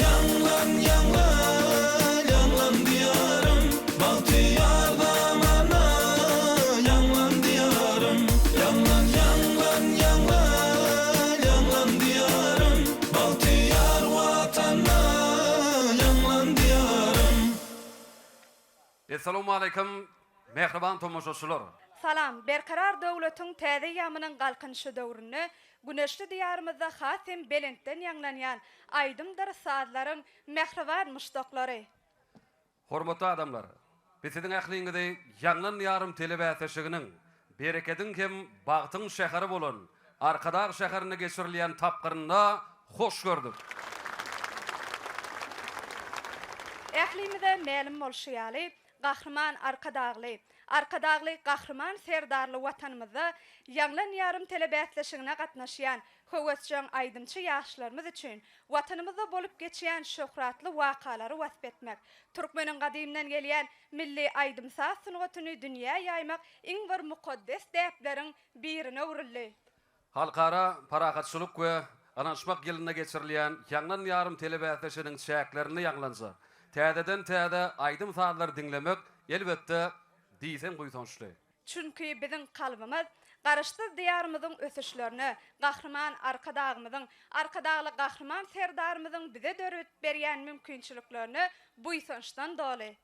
yanglan yanglan diyarım Bahtiyar damana yanglan diyarım Yanglan diyarım Bahtiyar vatana yanglan diyarım Assalamu alaikum mehriban tomoshaçylar. Salam, berkarar döwletiň täze ýamynyň galkynşy döwrüne güneşli diyarymyzda hasem belentden ýanglanýan aýdymdyr saatlaryň mehriban muşdoklary. Hormatly adamlar, biziň ähliňizde ýanglan ýarym telebäsişiginiň bereketiň hem bagtyň şäheri bolan Arkadag şäherine geçirilýän tapgyryna hoş gördük. Ählimize mälim bolşýaly Gahrman Arkadagly Gahrman serdarly watanymyzda ýanglan ýarym telebäsişigine gatnaşýan höwetçiň aýdymçy ýaşlarymyz üçin watanymyzda bolup geçýän şöhratly wakalary wasp etmek, türkmeniň gadymdan gelýän milli aýdymsaz sunugatyny dünýä ýaymak iň bir mukaddes däpleriň birine urildi. Halkara parakatçylyk we anaşmak ýylyna geçirilýän ýanglan ýarym telebäsişiginiň şäklerini ýanglansa, täzeden täze aýdym saatlar dinlemek elbetde diýsen guýsançly. Çünki biziň kalbymyz garaşdy diyarymyzyň ösüşlerini, Gahrman Arkadagly Gahrman serdarymyzyň bize dörüp berýän mümkinçiliklerini buýsançdan doly.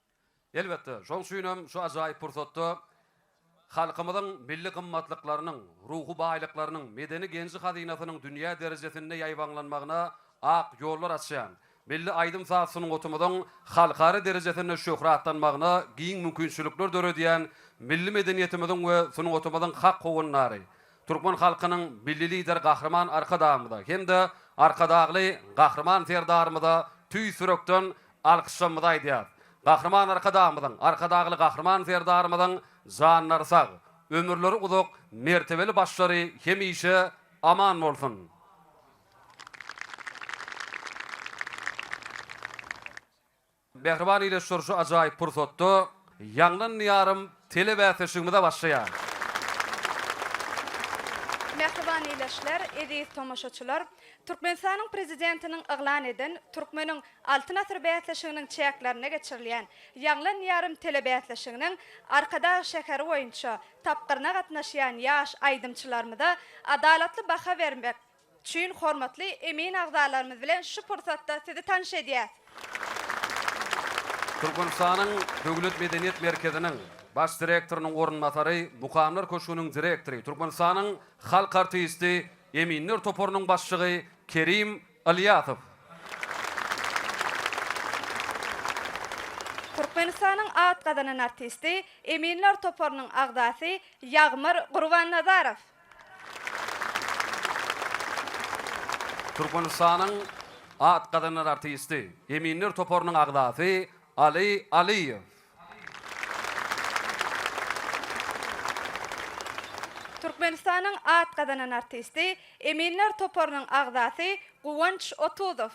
Elbetde, şoň süýnem şu ajaýyp pursatda halkymyzyň milli gymmatlyklarynyň, ruhu baýlyklarynyň, medeni genji hazynasynyň dünýä derejesinde ýaýbanlanmagyna ak ýollar açýan. Milli aýdym saatsynyň otumydyň halkary derejesinde şöhratlanmagyna giň mümkinçilikler döredýän milli medeniýetimiziň we sunuň otumydyň hak howunlary. Türkmen halkynyň milli lider Gahrman Arkadagymyda hem-de Arkadagly Gahrman serdarymyda tüý sürekden alkyşlanmada aýdýar. Gahrman Arkadagly Gahrman serdarymydyň janlary sag, ömürleri uzak, mertebeli başlary hemişe aman bolsun. Mehriban ile şu ajaýyp pursatda ýanglan ýarym telebäsişigimizde başlaýar. Mehriban ileşler, ediz tomoşaçylar, Türkmenistanyň prezidentiniň eglan eden Türkmeniň altyn asr bäsişiginiň çäklerine geçirilýän ýanglan ýarym telebäsişiginiň Arkadag şäheri boýunça tapgyryna gatnaşýan ýaş aýdymçylarymyza adalatly baha bermek üçin hormatly emin agzalarymyz bilen şu pursatda sizi tanış edýär. Türkmenistanyň Döwlet Medeniýet Merkeziniň baş direktorynyň orunmasary, Mukamlar Köşküniň direktory, Türkmenistanyň halk artisti Eminler Toporunyň başçygy Kerim Aliýasow. Türkmenistanyň at gazanan artisti Eminler Toporunyň agdasy Ýagmyr Gurbannazarow. Türkmenistanyň at gazanan artisti Eminler Toporunyň agdasy Ali Aliýew. Türkmenistanyň at gazanan artisti Eminler Toporunyň agdasy Guwanç Otuzow.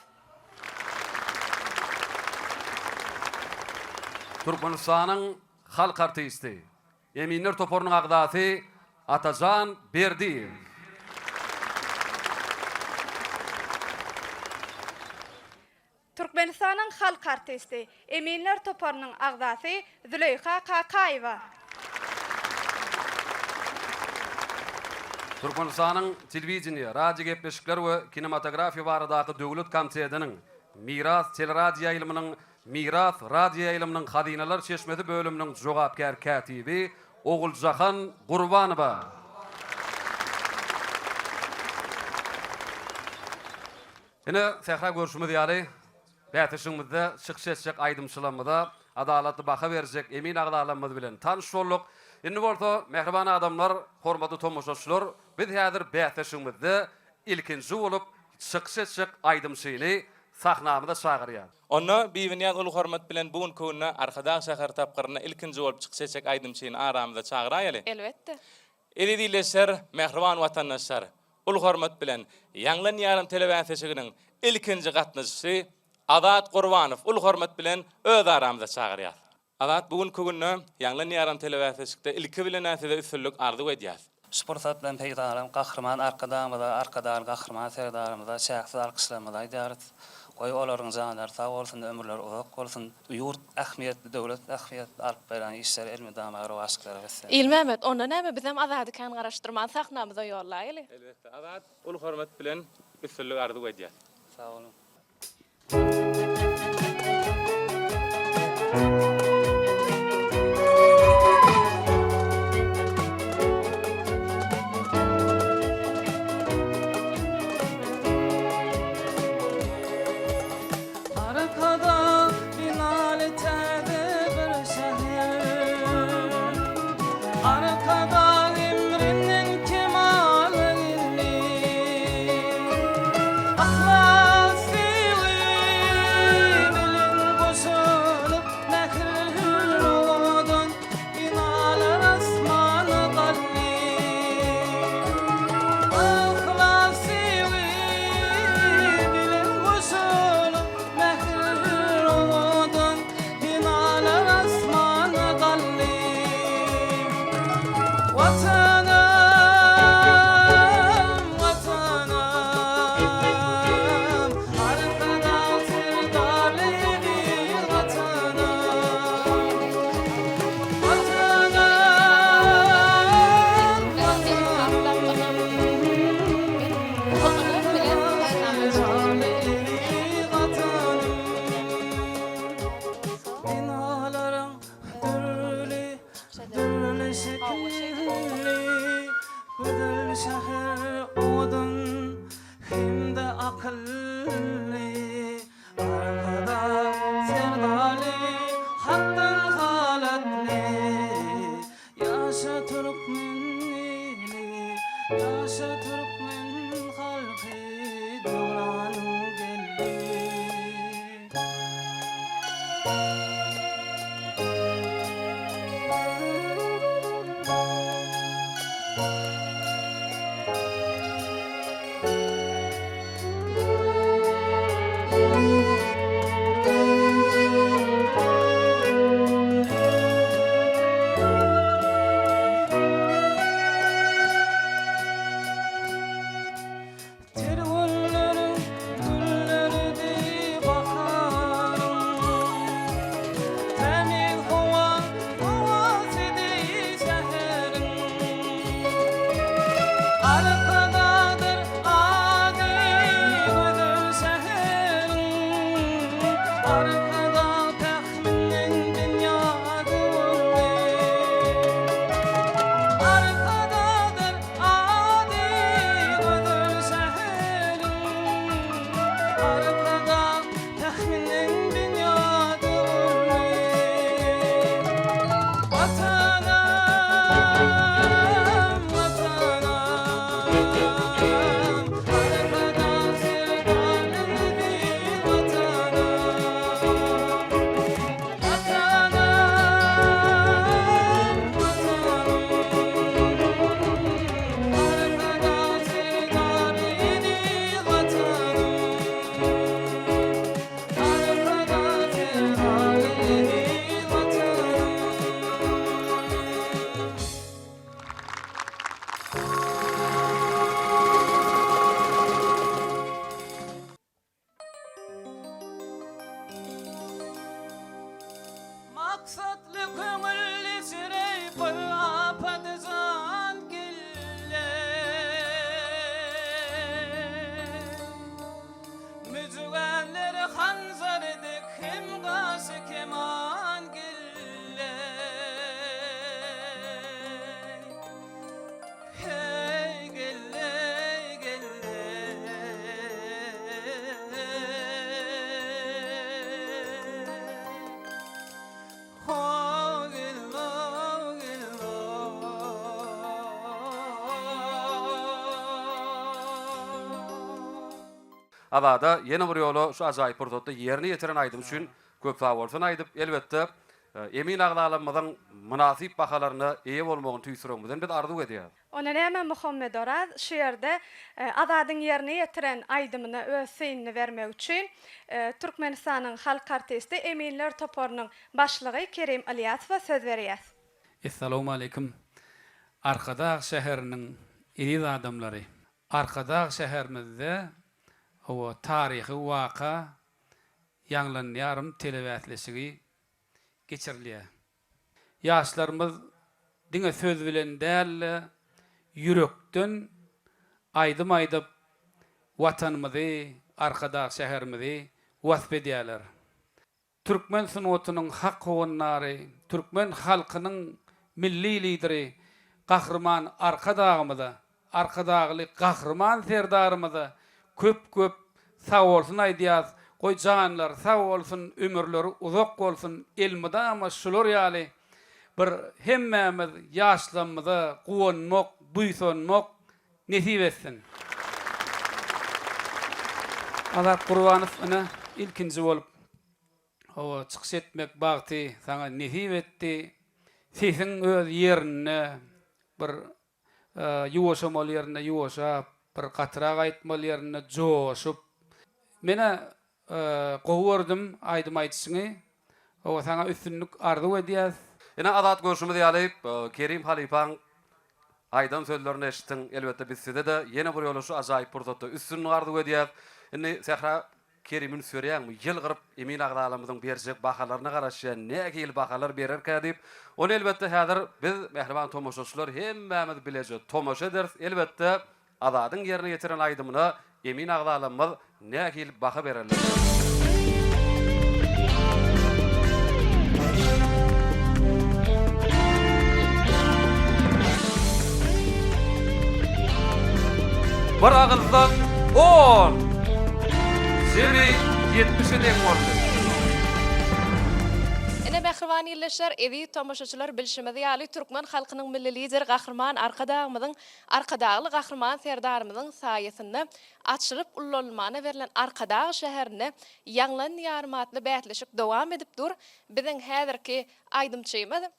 Türkmenistanyň halk artisti Eminler Toporunyň agdasy Atajan Berdiýew. Türkmenistanyň halk artisti Eminler Toporunyň agdasy Züleyha Kakaýewa. Türkmenistanyň telewizsiýa, radio gepleşikler we kinematografiýa baradaky döwlet komitetining Miras teleradio ýaýlymynyň Miras radio ýaýlymynyň hazynalar çeşmesi bölüminiň jogapkar katibi Oguljahan Gurbanowa. Ene sähra görüşmez ýaly bätişigimizde şyk-şyk aýdymçylamyda adalatly baha berjek emin agdalarymyz bilen tanış bolduk. Indi bolsa mehriban adamlar, hormatly tomoşaçylar, biz häzir bätişigimizde ilkinji bolup şyk-şyk aýdymçyny sahnamyda çagyrýar. Onu biwinýän uly hormat bilen bugun köwüne Arkadag şäher tapgyryna ilkinji bolup çykşyk aýdymçyny aramyzda çagyraýaly. Elbetde. Eledileşler, mehriban watandaşlar, uly hormat bilen ýanglan ýarym telebäsişiginiň ilkinji gatnaşçysy Adat Gurbanow uly hormat bilen öz aramyzda çagyrýar. Adat bugun köwüne ýanglan ýarym telebäsişigde ilki bilen näsede üstünlük arzu edýär. Sportat bilen peýdalarym Gahrman Arkadagymyda, Arkadag Gahrman serdarymyda, şähsiz alkyşlamada ýaryt. Goý olaryň janlar sag bolsun, ömürleri uzak bolsun. Ýurt ähmiýetli, döwlet ähmiýetli alyp beran işler elmi damagary başyklara wesse. İlmemet, onda näme bizem azady kan garaşdyrman saknamyza ýollaýly. Elbetde azat ul hormat bilen üstünlük ardy edýär. Sag olun. Arkada binali täze bir şäher, arkada emrinin kemaly ilmi, ahlasy bilen goşulyp nähir odan inalar asmany galli, ahlasy bilen goşulyp nähir odan inalar asmany galli. Vatanım, vatanım, arkada sevdalı bir vatanım. Vatanım, binalarım dürlü, dürlü şekilli, güzel şehir odun, hem de akıllı. Arkada sevdalı, hakkın halatlı, yaşa Türkmenli, yaşa Türkmen halkı, döwranın geldi. Tergüllerin gülleri di baharım, temiz hava, havası di şehrin. Arkadadır adi güzel şehrin, arkada tahminin dünyada arkadadır adi güzel şehrin, arkada tahminin dünyada vatanım, vatanım, arkada sevdalı bir vatanım. Maksatlı kömürlü sürey pırla patlıcan gille, mücüvenleri hanzar edik hem gası keman gille. Hey gille, gille. Azada ýene bir ýoly şu ajaýyp purdotda ýerini ýetiren aýdym üçin köp sag bolsun aýdyp, elbetde emin agdalarymyzyň münasip bahalaryna eýe bolmagyny tüýsüregimizden biz arzu edýäris. Ona näme Muhammed Oraz şu ýerde azadyň ýerine ýetiren aýdymyna öz synny bermek üçin Türkmenistanyň halk artisti Eminler Toporunyň başlygy Kerim Alyasowa söz berýär. Assalamu alaikum. Arkadağ şäheriniň iriz adamlary. Arkadağ şäherimizde o tarihi waka ýanglanýarym telebätlesigi geçirilýär. Ýaşlarymyz diňe söz bilen däl, yürekden aýdym-aýdyp watanymyzy, arkadaş şäherimizi wasp edýärler. Türkmen sunutynyň hak howannary, Türkmen halkynyň milli lideri, gahrman arkadagymyza, arkadagly gahrman serdarymyza köp sag bolsun aýdýas. Goý janlar sag bolsun, ömürleri uzak bolsun, elmidama şular ýaly bir hemmämiz ýaşlanmyza guwanmak, buýsanmak nesip etsin. Azat Gurbanow ina ilkinji bolup o çykyş etmek bagty saňa nesip etdi. Siziň öz ýerine bir ýuwaşamaly ýerine ýuwaşap, bir gatyrak aýtmaly ýerine joşup mene gowurdum aýdym aýtsyňy. O saňa üstünlük arzu edýäs. Ina azat görüşümüzi ýalyp Kerim Halipaň aýdan sözlerini eşitdiň. Elbetde biz sizde de ýene bir ýoly şu ajaýyp pursatda üstünlük arzu edýäs. Indi Sehra Kerim'in söýýärmi ýylgyryp Emin agdalamyzyň berjek bahalaryna garaşýan nägil bahalar bererkä diýip, onu elbetde häzir biz mehriban tomoşaçylar hemmämiz bilejek. Tomoşa ederiz. Elbetde azadyň ýerine ýetiren aýdymyna Emin agdalamyz nägil baha bererler. Bir agyldan 10 Seni 70'e dek oldu. Ene Mehriban ýerleşer, evi tomoşaçylar bilşimidi ýaly Türkmen halkynyň milli lider gahrman arkadagly gahrman serdarymyzyň saýasynda açylyp ullanmana berilen Arkadag şäherine ýanglan atly bätleşik dowam edip dur. Biziň häzirki aýdymçymyz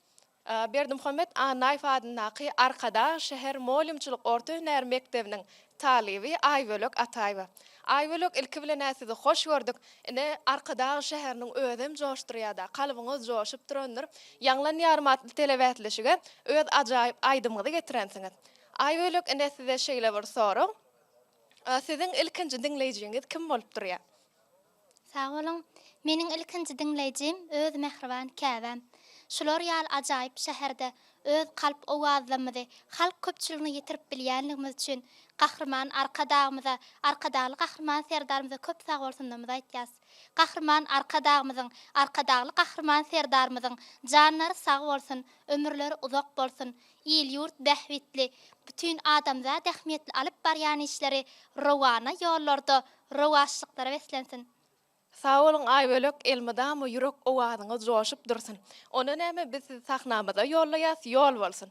Berdi Muhammed Anayf adynaky Arkadag şäher molimçylyk orta hünär mektebiniň talibi Aýbölek Ataýba. Aýbölek ilki bilen äsizi hoş gördük. Ine Arkadag şäheriniň özüm joşdurýarda, kalbyňyz joşup durandyr. Ýanglan ýarmatly telebätleşige öz ajaýyp aýdymyzy getirensiňiz. Aýbölek ine size şeýle bir soru. Siziň ilkinji dinleýijiňiz kim bolup durýar? Sağ olun. Meniň ilkinji dinleýijim öz Mehriban käbem. Şular ýaly ajaýyp şäherde öz kalp owazlamyzy halk köpçüligine ýetirip bilýänligimiz üçin gahrman arkadagymyza, arkadagly gahrman serdarymyza köp sag bolsundymy aýtýas. Gahrman arkadagymyzyň, arkadagly gahrman serdarymyzyň janlary sag bolsun, ömürleri uzak bolsun, ýyl ýurt dähwetli, bütün adamza dähmetli alyp barýan işleri rowana ýollarda, rowaşlyklara beslensin. Sağ olun Aýbölek, elmidam ýürek owazyňyz joşup dursun. Onu näme biz sizi sahnamyza ýollaýas, ýol bolsun.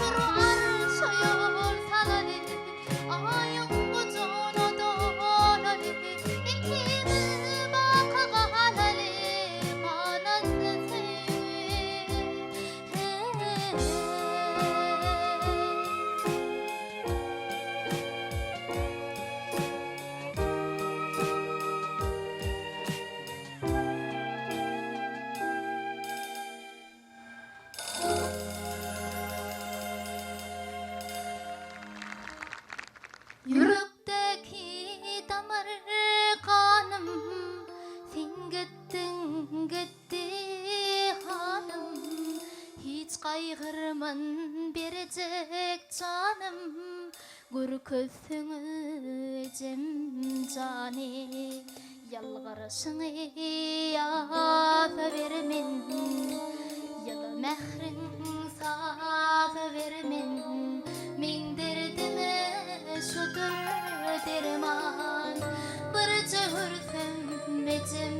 uçur arşa yol salalı ayın ucuna dolalı ikimiz baka kalalı kanatlı Yürekteki damar kanım sen gittin gitti hanım hiç kaygırman verecek canım gör közüngüzüm cani yalvarışını yaza vermen yalı mehrin saza vermen min derdime şudur derman bir cühürsün becim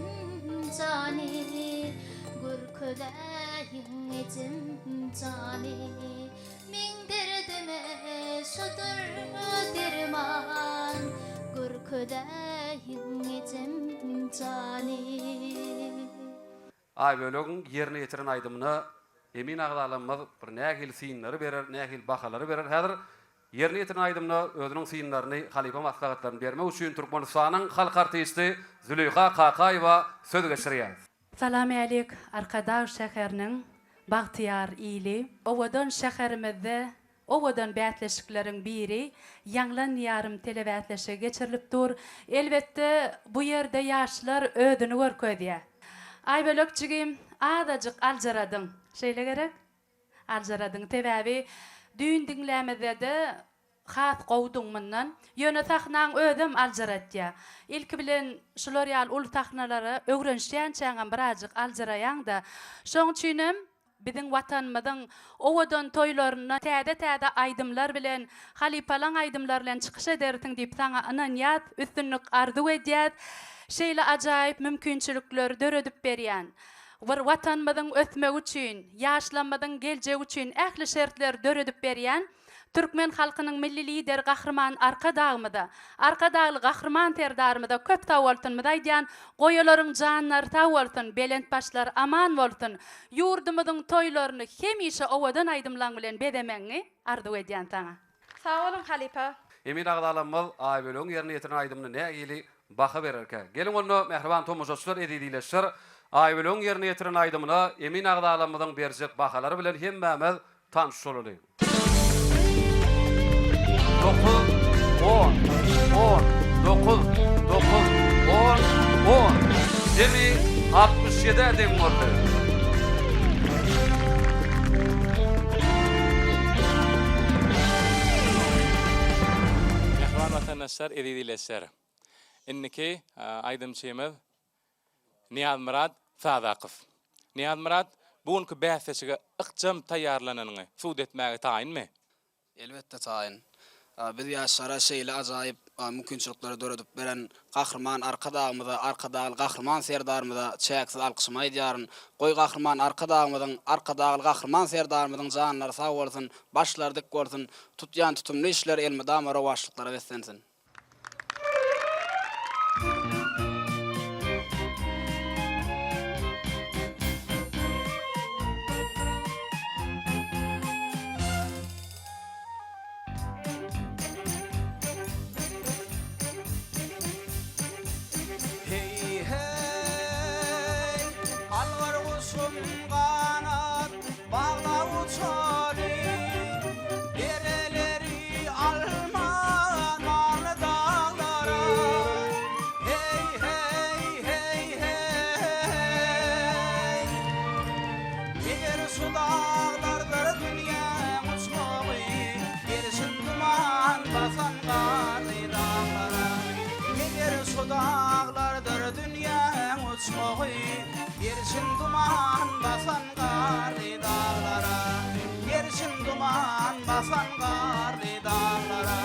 cani gör köleyin ecim cani min derdime şudur derman gör köleyin ecim cani. Ay bölüğün yerine getiren aydımını emin ağdalanmaz bir nähil sinleri berer, nähil bahaları berer. Häzir yerine getiren aydımını özünün sinlerini, halifa maslahatlarını berme üçin Türkmenistanyň halk artisti Züleyha Kakaýewa söz geçirýär. Salam aleyk Arkadaş şäheriniň Bagtyar ili. Owadan şäherimizde owadan bätleşiklerin biri Ýanglan ýarym telebätleşe geçirilipdir. Elbetde bu ýerde ýaşlar ödünü görkezýär. Aýbölekçigim adajyk aljaradyň. Şeýle gerek? Aljaradyň tebäbi düýün dinlämede has gowduňmyndan ýöne sahnaň özüm aljaratýa. İlki bilen şular ýaly ul sahnalary öwrenşýän çäňem birajyk aljaraýan da şoň üçinem biziň watanymyzyň owadan toýlaryna täze-täze aýdymlar bilen, halipalaň aýdymlar bilen çykyş ederdiň diýip saňa ananýat, üstünlük arzu edýär. Şeýle ajaýyp mümkinçilikler döredip berýän. Bir watanymyzyň ösmegi üçin, ýaşlanmadyň geljegi üçin ähli şertler döredip berýän. Türkmen halkynyň milli lider gahrman arka dağmyda, arka dağly gahrman terdarmyda köp tawaltynmyda aýdýan, goýalaryň janlary tawaltyn, belent başlar aman bolsun. Ýurdumyzyň toýlaryny hemişe owadan aýdymlaň bilen bedemeňi arzu edýän taňa. Sağ olun halipa. Emin ağdalanmaz ay bölüğün yerine getiren aydımını nähili baha bererke. Gelin onu mehriban tomoşaçylar edidileşir. Ay bölüğün yerine getiren aydımına emin ağdalanmazyň berjek bahalary bilen hemmämiz tanış bolýar. 9, 10, 9, 10, 10. Demi 67 edin oldu. Mehriban vatandaşlar, edidileşler. Inniki aydymçymyz Niyaz Murad Sadaqyf. Niyaz Murad bugünkü bäsleşige ykjam taýýarlananyny suwd etmäge taýinmi? Elbette taýin. Biz ýaşlara şeýle ajaýyp mümkinçilikleri döredip beren gahrman arka dağly gahrman serdarmyza çäksiz alkyşma edýäryn. Goý gahrman arka dağly gahrman serdarmyzyň janlary sag bolsun, başlary dik bolsun, tutýan tutumly işler elmi damara başlyklara beslensin. Hey hey, alvar uçum kanat, bağla uçalı, dereleri alman al dağlara. Hey hey hey hey, eğer şu dağlardır dünya uçmalı, gerçin duman basan garı dağlara. Eğer şu dağlardır dünya uçmağı, yerçin duman basan garı dağlara. Yerçin duman basan garı dağlara.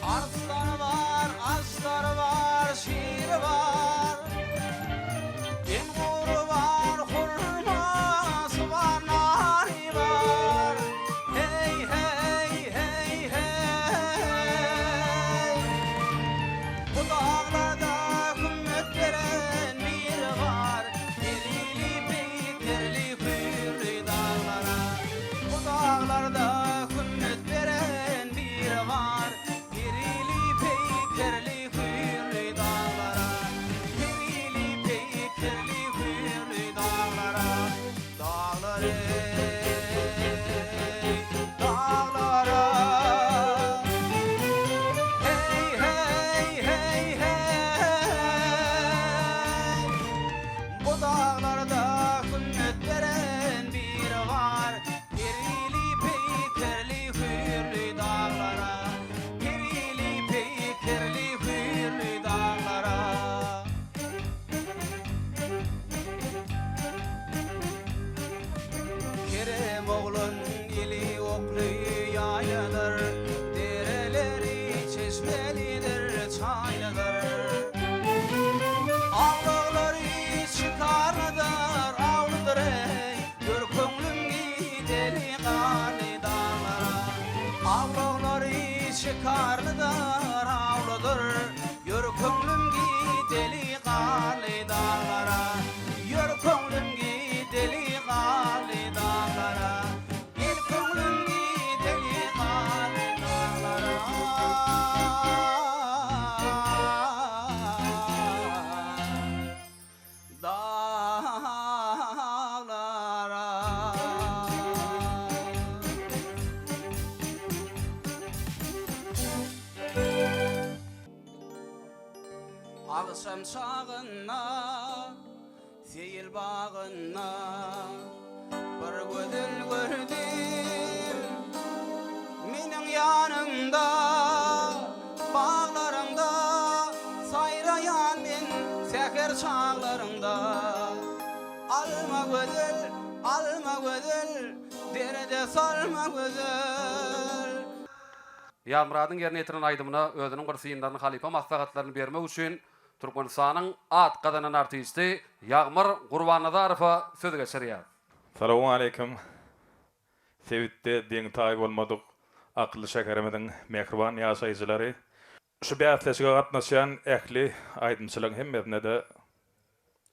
Arslanı var, asları var, şiiri var, en uğru var. Kerem oğlun ili oklu yayladır, dereleri çeşmelidir, çayladır. Ağlıkları çıkarlıdır, avludur ey, gör könlüm gideli gani dağlara. Ağlıkları çıkarlıdır, avludur, gör könlüm gideli gani dağlara. Gör könlüm gideli gani dağlara. Gel könlüm gideli gani dağlara. Ağsam çağına, seyil bağına, bir gödül gördüm menin yanımda, bağlarımda sayrayan men seher çağlarımda. Alma gödül, derede salma gödül. Yağmuradyň ýerine ýetiren aýdymyna özüniň gyrsyýyndaryny halipa maslahatlaryny bermek üçin Türkmenistanyň at gadanan artisti Ýagmyr Gurbanazarowa söz geçirýär. Salamu aleykum. Sevitde deň taýy bolmadyk akly şäherimiziň mehriban ýaşaýjylary. Şu bätleşige gatnaşan ähli aýdymçylygyň hemmesine de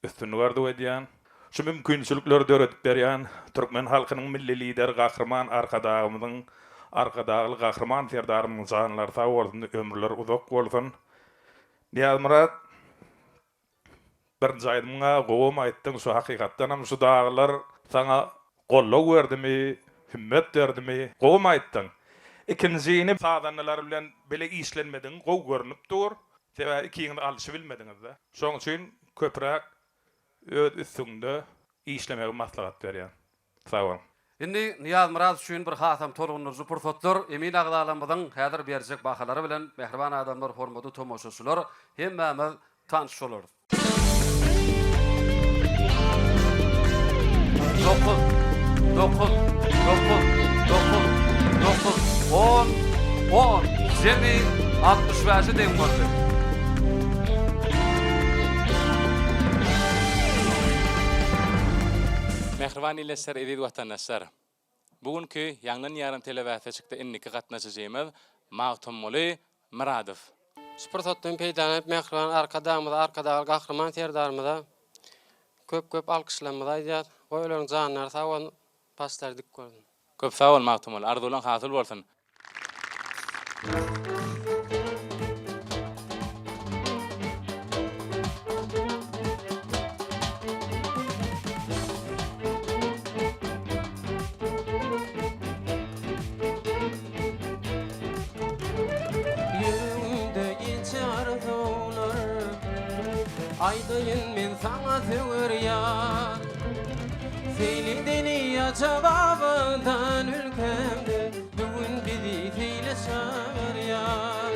üstünlük gardy edýän. Şu mümkinçilikleri döretip berýän türkmen halkynyň milli lider gahrman arkadagymyzyň arkadagy gahrman serdarymyň janlary sag bolsun, ömürleri uzak bolsun. Niýazmurat bir jaýdymyňa gowum aýtdyň, şu hakykatdanam şu daglar sana gollok berdimi, himmet berdimi, gowum aýtdyň. İkincini sadanlar bilen bele işlenmediň, gow görnüp dur. Sebäbi ikiňi alşy bilmediňiz-de. Şoň üçin köpräk öz üstünde işlemege maslahat berýär. Sag bolun. Indi Niýaz üçin bir hasam tolgunurjy pursatlar, emin agdalamyzyň häzir berjek bahalary bilen mehriban adamlar hormady tomoşaçylar hemmemiz tanış bolarys. 10 Jemi 65 deň boldy. Mehriban illeser edil watandaşlar. Bugünkü Ýanglan ýarym telewiziýasynda inniki gatnaşyjymy Magtumly Muradow. Sportdan peýdanyp mehriban arkadagy gahrman serdarymyza köp alkyşlanmalar aýdýar. Goýlaryň janlary sag bolun, paslar dik gördüm. Köp sag bol Magtumly, arzulan hasyl bolsun. Aydayın men sana söwürýär. Seni deniýa jababyndan ülkemde bugün bizi seýle çağırýar.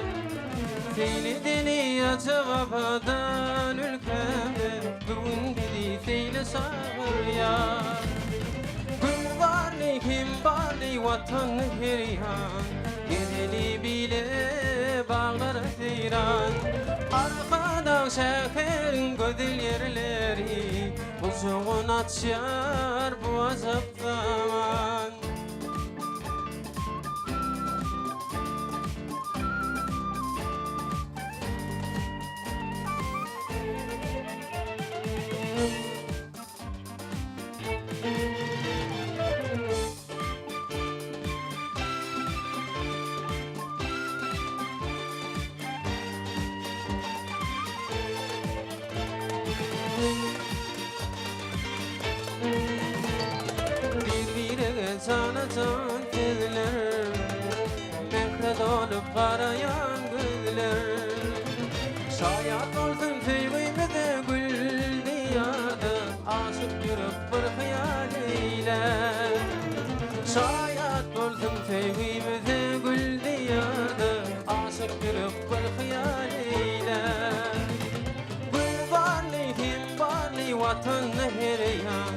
Seni deniýa jababyndan ülkemde bugün bizi seýle çağırýar. Gül barly kim barly watan herýan, gedeli bile bağlar seyran. Arkadan şäherin gödül yerleri, buzuğun açýar bu azap zaman. Can gözler, mehred olup karayan gözler. Şayat olsun sevgimizde gül diyarda, aşık yürüp bir hayal eyler. Şayat olsun sevgimizde gül diyarda, aşık yürüp bir hayal eyler. Gül barly kim barly vatan herýan,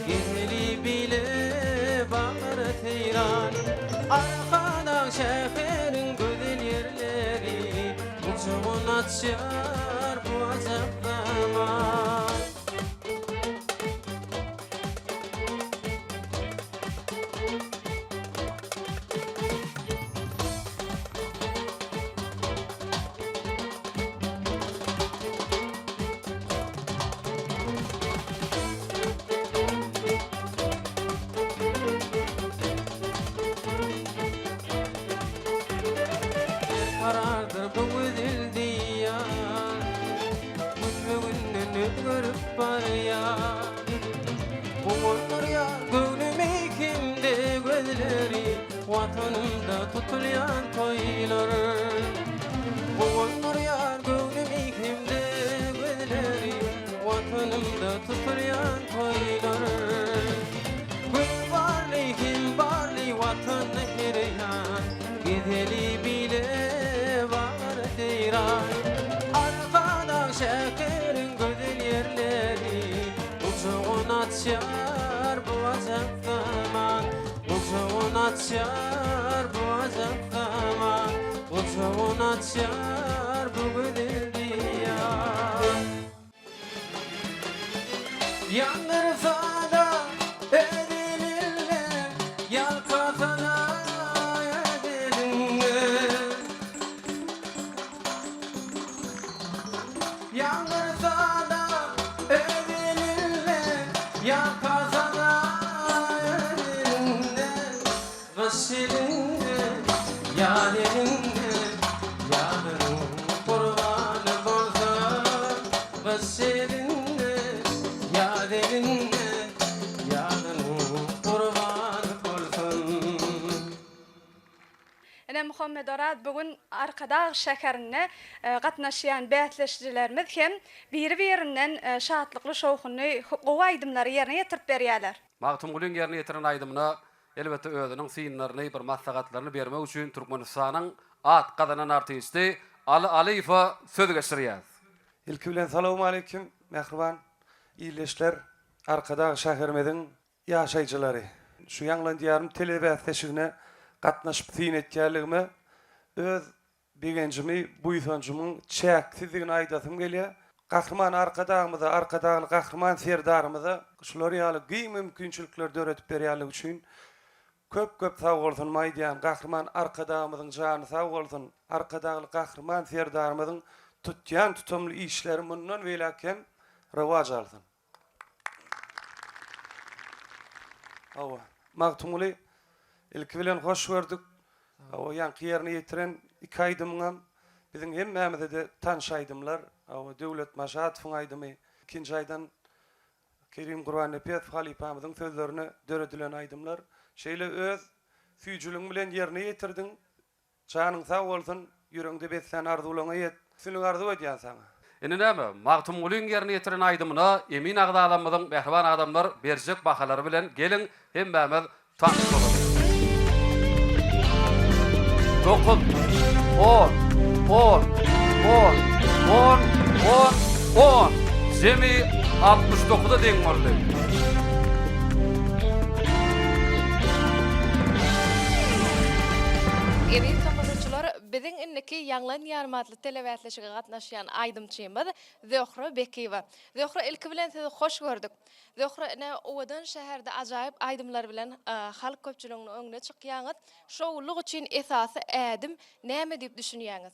gedeli bile açar bu azap zaman. Karardır bu edildi ya, Gülmegünden ötgörüp var ya. Buğundur ya gönlüme kimde gözleri, Vatanımda tutulayan toylar. Buğundur ya gönlüme kimde gözleri, Vatanımda tutulayan toylar. Gül barli kim barli vatanı hereyan, Gideli bile var deyran. Arkadan şekerin güzel yerleri, Uçuğun açar bu azap zaman. Uçuğun açar bu azap zaman. Uçuğun açar bu güzel diyar. Yandırsa da edilirler, yalkasa da edilirler. Yandırsa da edilirler, yalkasa da edilirler. Vesilinle, yarelinle, yarın kurbanı bolsa. Vesilinle, yarelinle, yarın kurbanı bolsun. Ene Muhammed Orad bugün arkada şekerine gatnaşyan bätleşjilerimiz hem biri-birinden şatlıklı şowhuny gowy aýdymlary ýerine ýetirip berýärler. Magtum Gülün ýerine ýetiren aýdymyna elbetde özüniň synlaryny bir maslahatlaryny bermek üçin Türkmenistanyň at gazanan artisti Ali Aliýew söz geçirýär. İlki bilen salamu aleyküm, mehriban, iyileşler, arkada şäherimiziň ýaşaýjylary. Şu ýanglan diýarim telebäsleşigine gatnaşyp syn etýärligime öz bigencimi, buýsanjymyň çäksizligini aýdasym gelýär. Gahrman arkadagymyza, arkadagy gahrman serdarymyza şolary ýaly gyň mümkinçilikler döretip berýärligi üçin köp sag bolsun maýdýan gahrman arkadagymyzyň jany sag bolsun. Arkadagy gahrman serdarymyzyň tutýan tutumly işleri mundan weläkem rewaj alsyn. Awa, magtumly ilki bilen hoş gördük. Awa ýanky ýerine ýetiren iki aýdymyňam biziň hemmämize de tanış aýdymlar. Awa Döwlet Maşatywyň aýdymy, ikinji aýdan Kerim Gurban Epet halipamyzyň sözlerini döredilen aýdymlar. Şeýle öz süýjüliň bilen ýerine ýetirdiň. Janyň sag bolsun, ýüregiňde betsen arzularyňa ýet. Seni arzu edýän sana. Ene näme? Magtum Gülün ýerine ýetiren aýdymyna emin agdalamyň mehriban adamlar berjek bahalary bilen gelin hemmämiz tanış bolalım. 9 10 10 10 10 10 10 Jemi 69-da deň boldy. Evi tamaşaçylar biziň inniki ýanglan ýarmatly telebätleşige gatnaşýan aýdymçymyz Zöhra Bekiwa. Zöhra ilki bilen sizi hoş gördük. Zöhra ene owadan şäherde ajaýyp aýdymlar bilen halk köpçüliginiň öňüne çykýaňyz. Şowluk üçin esasy ädim näme diýip düşünýäňiz?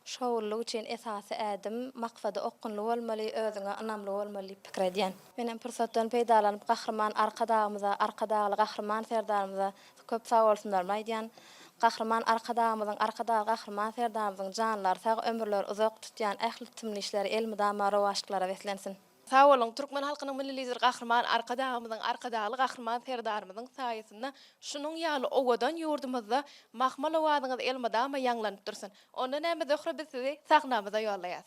Şowluk üçin esasy ädim maksady okunly bolmaly, özüňe anamly bolmaly pikir edýän. Menen pursatdan peýdalanyp gahrman arkadagymyza, arkadagy gahrman serdarymyza köp sag bolsunlar maýdýan. Gahrman arkadagymyzyň, arkadagy gahrman serdarymyzyň janlary sag ömürler uzak tutýan ähli timlişleri elmidama rowaşyklara weslensin. Sağ olun, Türkmen halkynyň milli lider gahrman arkadagymyzyň, arkadagy gahrman serdarymyzyň saýasynda şunuň ýaly owadan ýurdumyzda mahmal owadyňyz elmidama ýanglanyp dursun. Onda näme Zöhra biz sizi sahnamyza ýollaýas.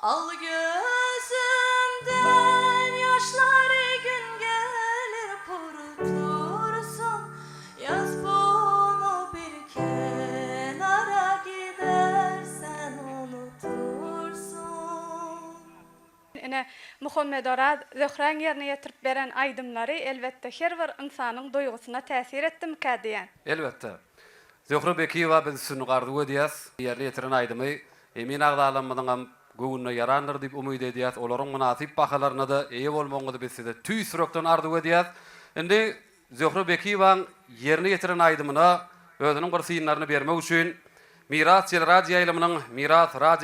Al gözümden yaşları gün gelir kurutursun. Yaz bunu bir kenara gidersen unutursun. Ene Muhammed Orad Zöhran yerine yetirip beren aydımları elbette her bir insanın duygusuna täsir etdi mi diýen. Elbette. Zöhre Bekiwa biz şunu gardy edýäs. Ýerli ýetiren aýdymy emin agdalanmadan göwünne yarandyr diýip umyt edýäs. Olaryň munasyp bahalaryna da eýe bolmagyny biz size tüý sürekden ardy edýäs. Endi Zöhre Bekiwaň ýerine ýetiren aýdymyna özüniň bir synlaryny bermek üçin Miras radio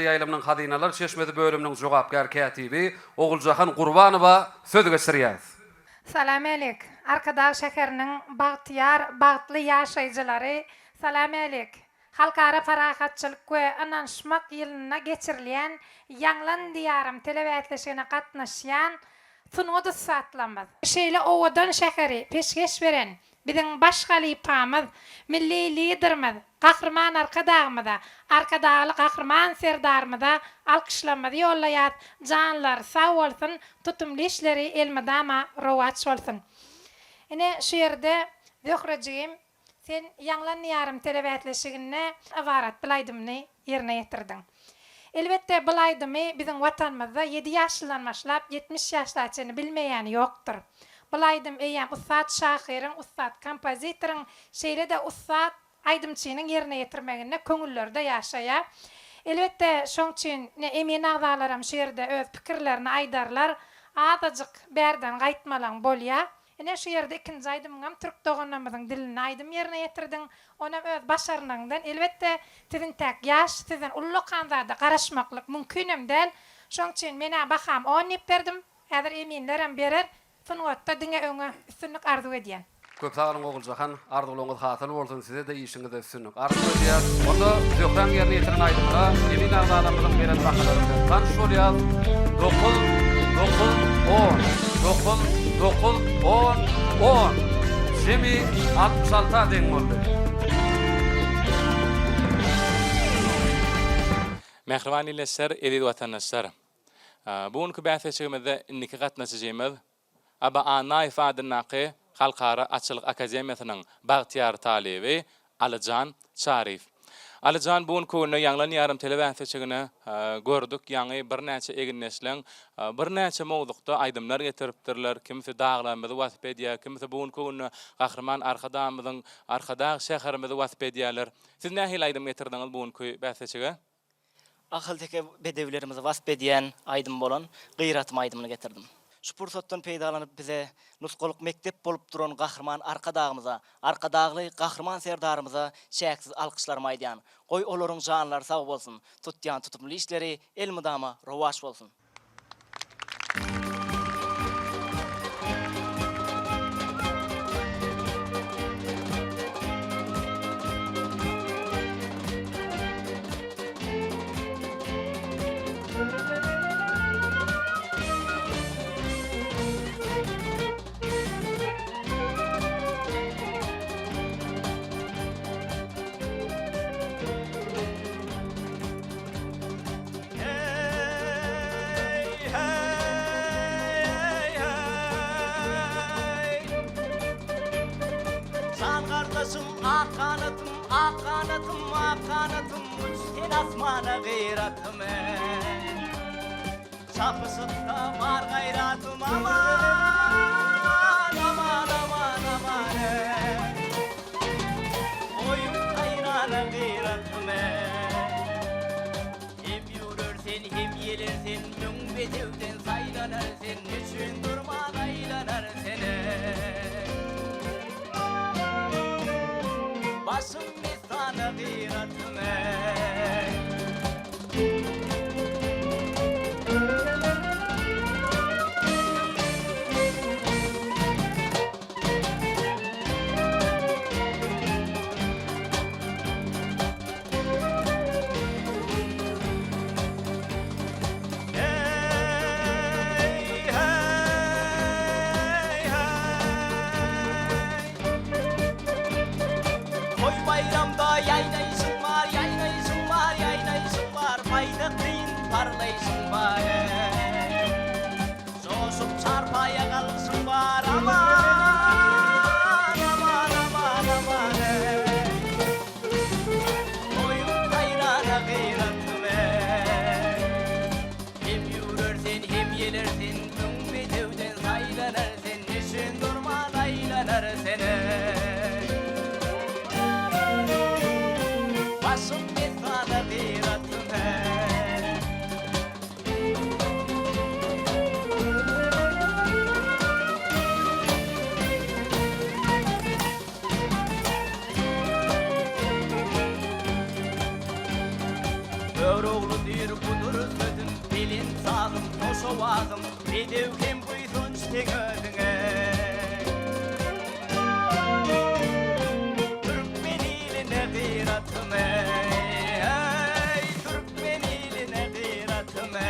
ýaýlymynyň Hazynalar Çeşmesi bölüminiň jogapkar katibi Oguljahan Gurbanowa söz geçirýär. Salam aleyk. Arkadaş şäheriniň bagtyar, bagtly ýaşaýjylary, salam aleyk. Halkara farahatçylyk we ananşmak ýylyna geçirilýän Ýanglan diýarym telewizionyna gatnaşýan Sunudy satlamaz. Şeýle owadan şäheri peşgeş beren biziň baş halypamyz, milli liderimiz, gahrman arkadagymyza, arkadagy gahrman serdarymyza alkyşlamagy ýollaýar. Janlar sag bolsun, tutumly işleri elmedama rowaç bolsun. Ene şu ýerde Zöhrejigim, sen Ýanglan ýarym telewizionyna awarat bilaýdymny ýerine ýetirdiň. Elbette bilaýdymy biziň watanymyzda 7 ýaşlardan başlap 70 ýaşlaryny bilmeýän ýokdur. Bilaýdym eýem ustad şahyryň, ustad kompozitoryň, şeýle de ustad aýdymçynyň ýerine ýetirmegine köňüllerde ýaşaýar. Elbette şoň üçin emin agdalaram şu ýerde öz pikirlerini aýdarlar. Adadyk berden gaýtmalan bolýar. Ene şu ýerde ikinji aýdymyňam türk doganlarymyzyň dilini aýdym ýerine ýetirdiň. Onam öz başarynyňdan elbette sizin tek ýaş, sizin ullukan zada garaşmaklyk mümkin däl. Şoň üçin mene baham 10 ýep berdim. Häzir eminlerim berer. Sunwatda diňe öňe üstünlik arzu edýän. Köp sag olun Oguljahan, arzulygyňyz hasyl bolsun, size de işiňizde üstünlik arzu edýär. Onda Zöhran ýerine ýetiren aýdymda emin agdalamyzyň beren bahalary tanış bolýar. 9 10 Semi 66 deň boldy. Mehriban ýerleşler, edil watandaşlar. Bugünkü bähseçigimizde indiki gatnaşyjymyz Aba ana ifadynaqy Halkara Açylyk Akademiýasynyň bagtyar talibi Alijan Şarif. Alijan bugün köwünde Ýanglan ýarym telewizionyny gördük. Ýaňy bir näçe egin nesliň bir näçe mowdukda aýdymlar getiripdirler. Kimse daglanmady wasyp edýär, kimse bugün köwünde gahrman arkadamyzyň arkadag şäherimizi wasyp edýärler. Siz nähili aýdym getirdiňiz bugünkü bähseçige? Ahaldaki bedevlerimizi wasyp edýän aýdym bolan gyýratym aýdymyny getirdim. Şu pursatdan peýdalanyp bize nusgalyk mektep bolup duran gahrman arkadagymyza, arkadagly gahrman serdarymyza şäksiz alkyşlarmy aýdýan. Goý olaryň janlary sag bolsun, tutýan tutumly işleri elmydama rowaç bolsun. Akanatım uçken asmana gıyratım Çapısıp da var gayratım aman Oyun kaynana gıyratım Hem yürürsen hem yelersen mün bedevden saylanarsen Üçün durma gaylanarsen Başım sana gıyratım Gelirsin tüm bedevden saylanır sen, neşin durmaz aylanır seni. Başım besada bir atım Öğroğlu dir budur sözüm, dilin sağım, toşu vazım, bedevken buysun işte gözüne. Türkmen iline gıyratım ey, Türkmen iline gıyratım ey.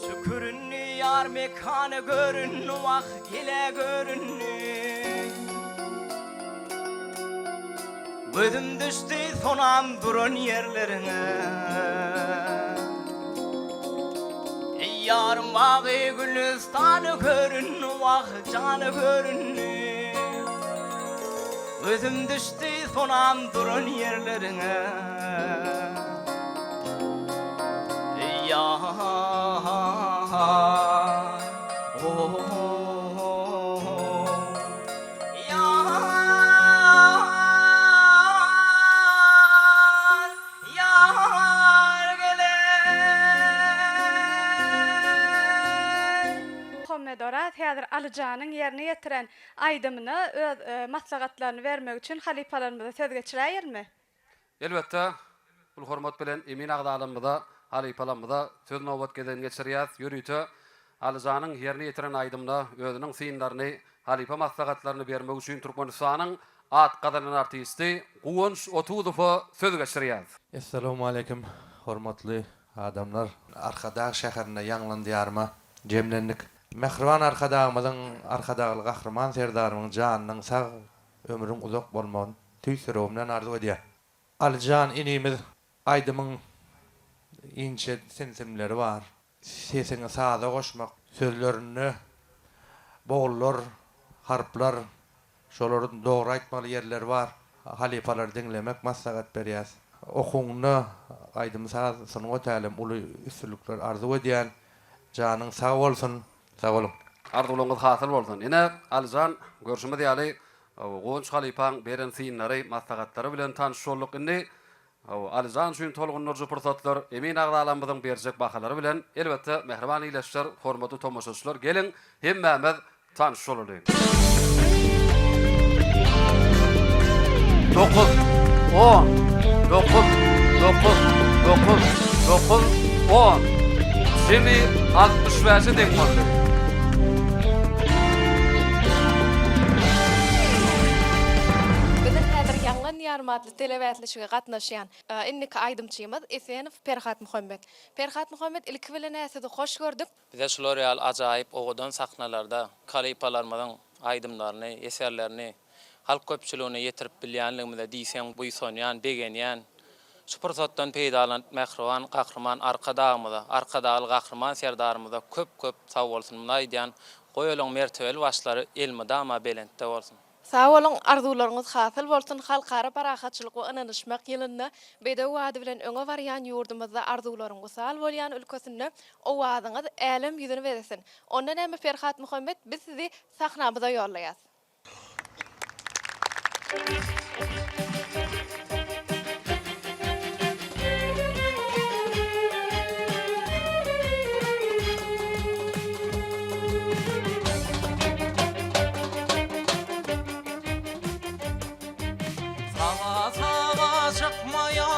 Şükürünü yar mekanı görün, vah gele görünü. Gözüm düştü sonam durun yerlerine. Ey yarım vağı gülistanı görün, vah canı görünü. Gözüm düştü sonam durun yerlerine. Ey yar Medorat häzir Alyjanyň ýerine ýetiren aýdymyny öz maslahatlaryny bermek üçin halipalarymyza söz geçirýärmi? Elbetde, bu hormat bilen Emin agdalymyza, halipalarymyza söz nowbat geden geçirýär. Ýürüýte Alyjanyň ýerine ýetiren aýdymyna özüniň synlaryny, halipa maslahatlaryny bermek üçin Türkmenistanyň at gadanan artisti Guwunç Otudow söz geçirýär. Assalamu alaykum, hormatly adamlar. Arkadaş şäherine ýanglan diýarma jemlendik. Mehriban arkadağımızın arkadağlı gahryman serdarymyň janynyň sag ömrüň uzak bolmagyny tüýsürewimden arzu edýär. Alyjan inimiz aýdymyň inçe sensimleri var. Sesini saza goşmak, sözlerini boğullar, harplar, şolaryň dogry aýtmaly ýerleri var. Halipalar dinlemek maslahat berýär. Okuňny aýdym sazyny ötälim uly üstünlikler arzu edýän janyň sag bolsun. Sağ olun. Arzulyňyz hasyl bolsun. Ine Alyjan görüşme diýäli Guwunç halipaň beren synlary, maslahatlary bilen tanış bolduk indi. Alyjan üçin tolgunlary pursatlar Emin agdalamyzyň berjek bahalary bilen elbetde mehriban iýleşler, hormatly tomoşaçylar gelin hemmämiz tanış bolalım. 9 10 9 10 Şimdi 65'e denk oldu. Ýanglan ýarym adly telewätleşige gatnaşýan inniki aýdymçymyz Esenov Perhat Muhammed. Perhat Muhammed ilki bilen näsede hoş gördük. Bize şular ýaly ajaýyp owadan saknalarda kalipalarymyň aýdymlaryny, eserlerini halk köpçüligine ýetirip bilýänligimizde diýsem buýsanýan, degenýän. Şu pursatdan peýdalanyp mehriban gahrman arkadağymyza, arkadaly gahrman serdarymyza köp sag bolsun aýdýan goýulan mertebeli başlary elmi dama belentde bolsun. Sağ olun, arzularyňyz hasyl bolsun. Halkara parahatçylyk we ynanyşmak ýylynda bedew wady bilen öňe barýan ýurdumyzda arzularyňyz sal bolýan ülkesinde o wadyňyz älim ýüzüne bersin. Ondan hem Perhat Muhammed biz sizi sahnamyza ýollaýas. Çıkmayan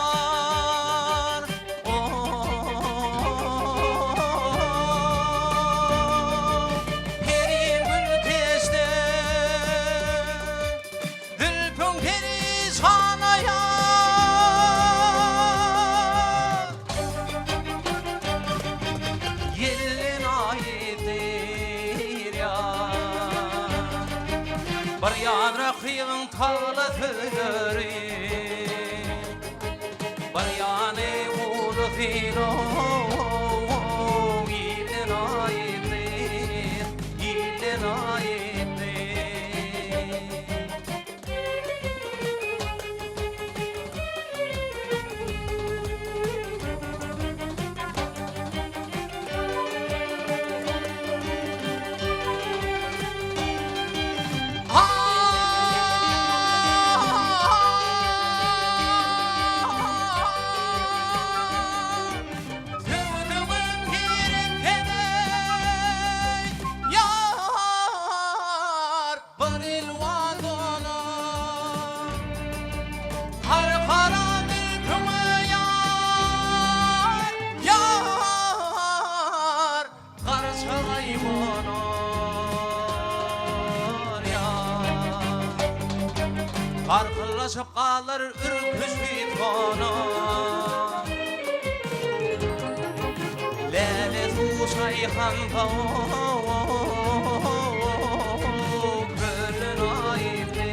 her gün keşte Dülpün perişan ayar Yelin ayettir ya Bir yan rakıyın tağla tüdürü filo ilin ayetler ilin ayetler Arkalaşıp kalır ürküş bir konu Lale su şayhan tavuk Gönlün ayetli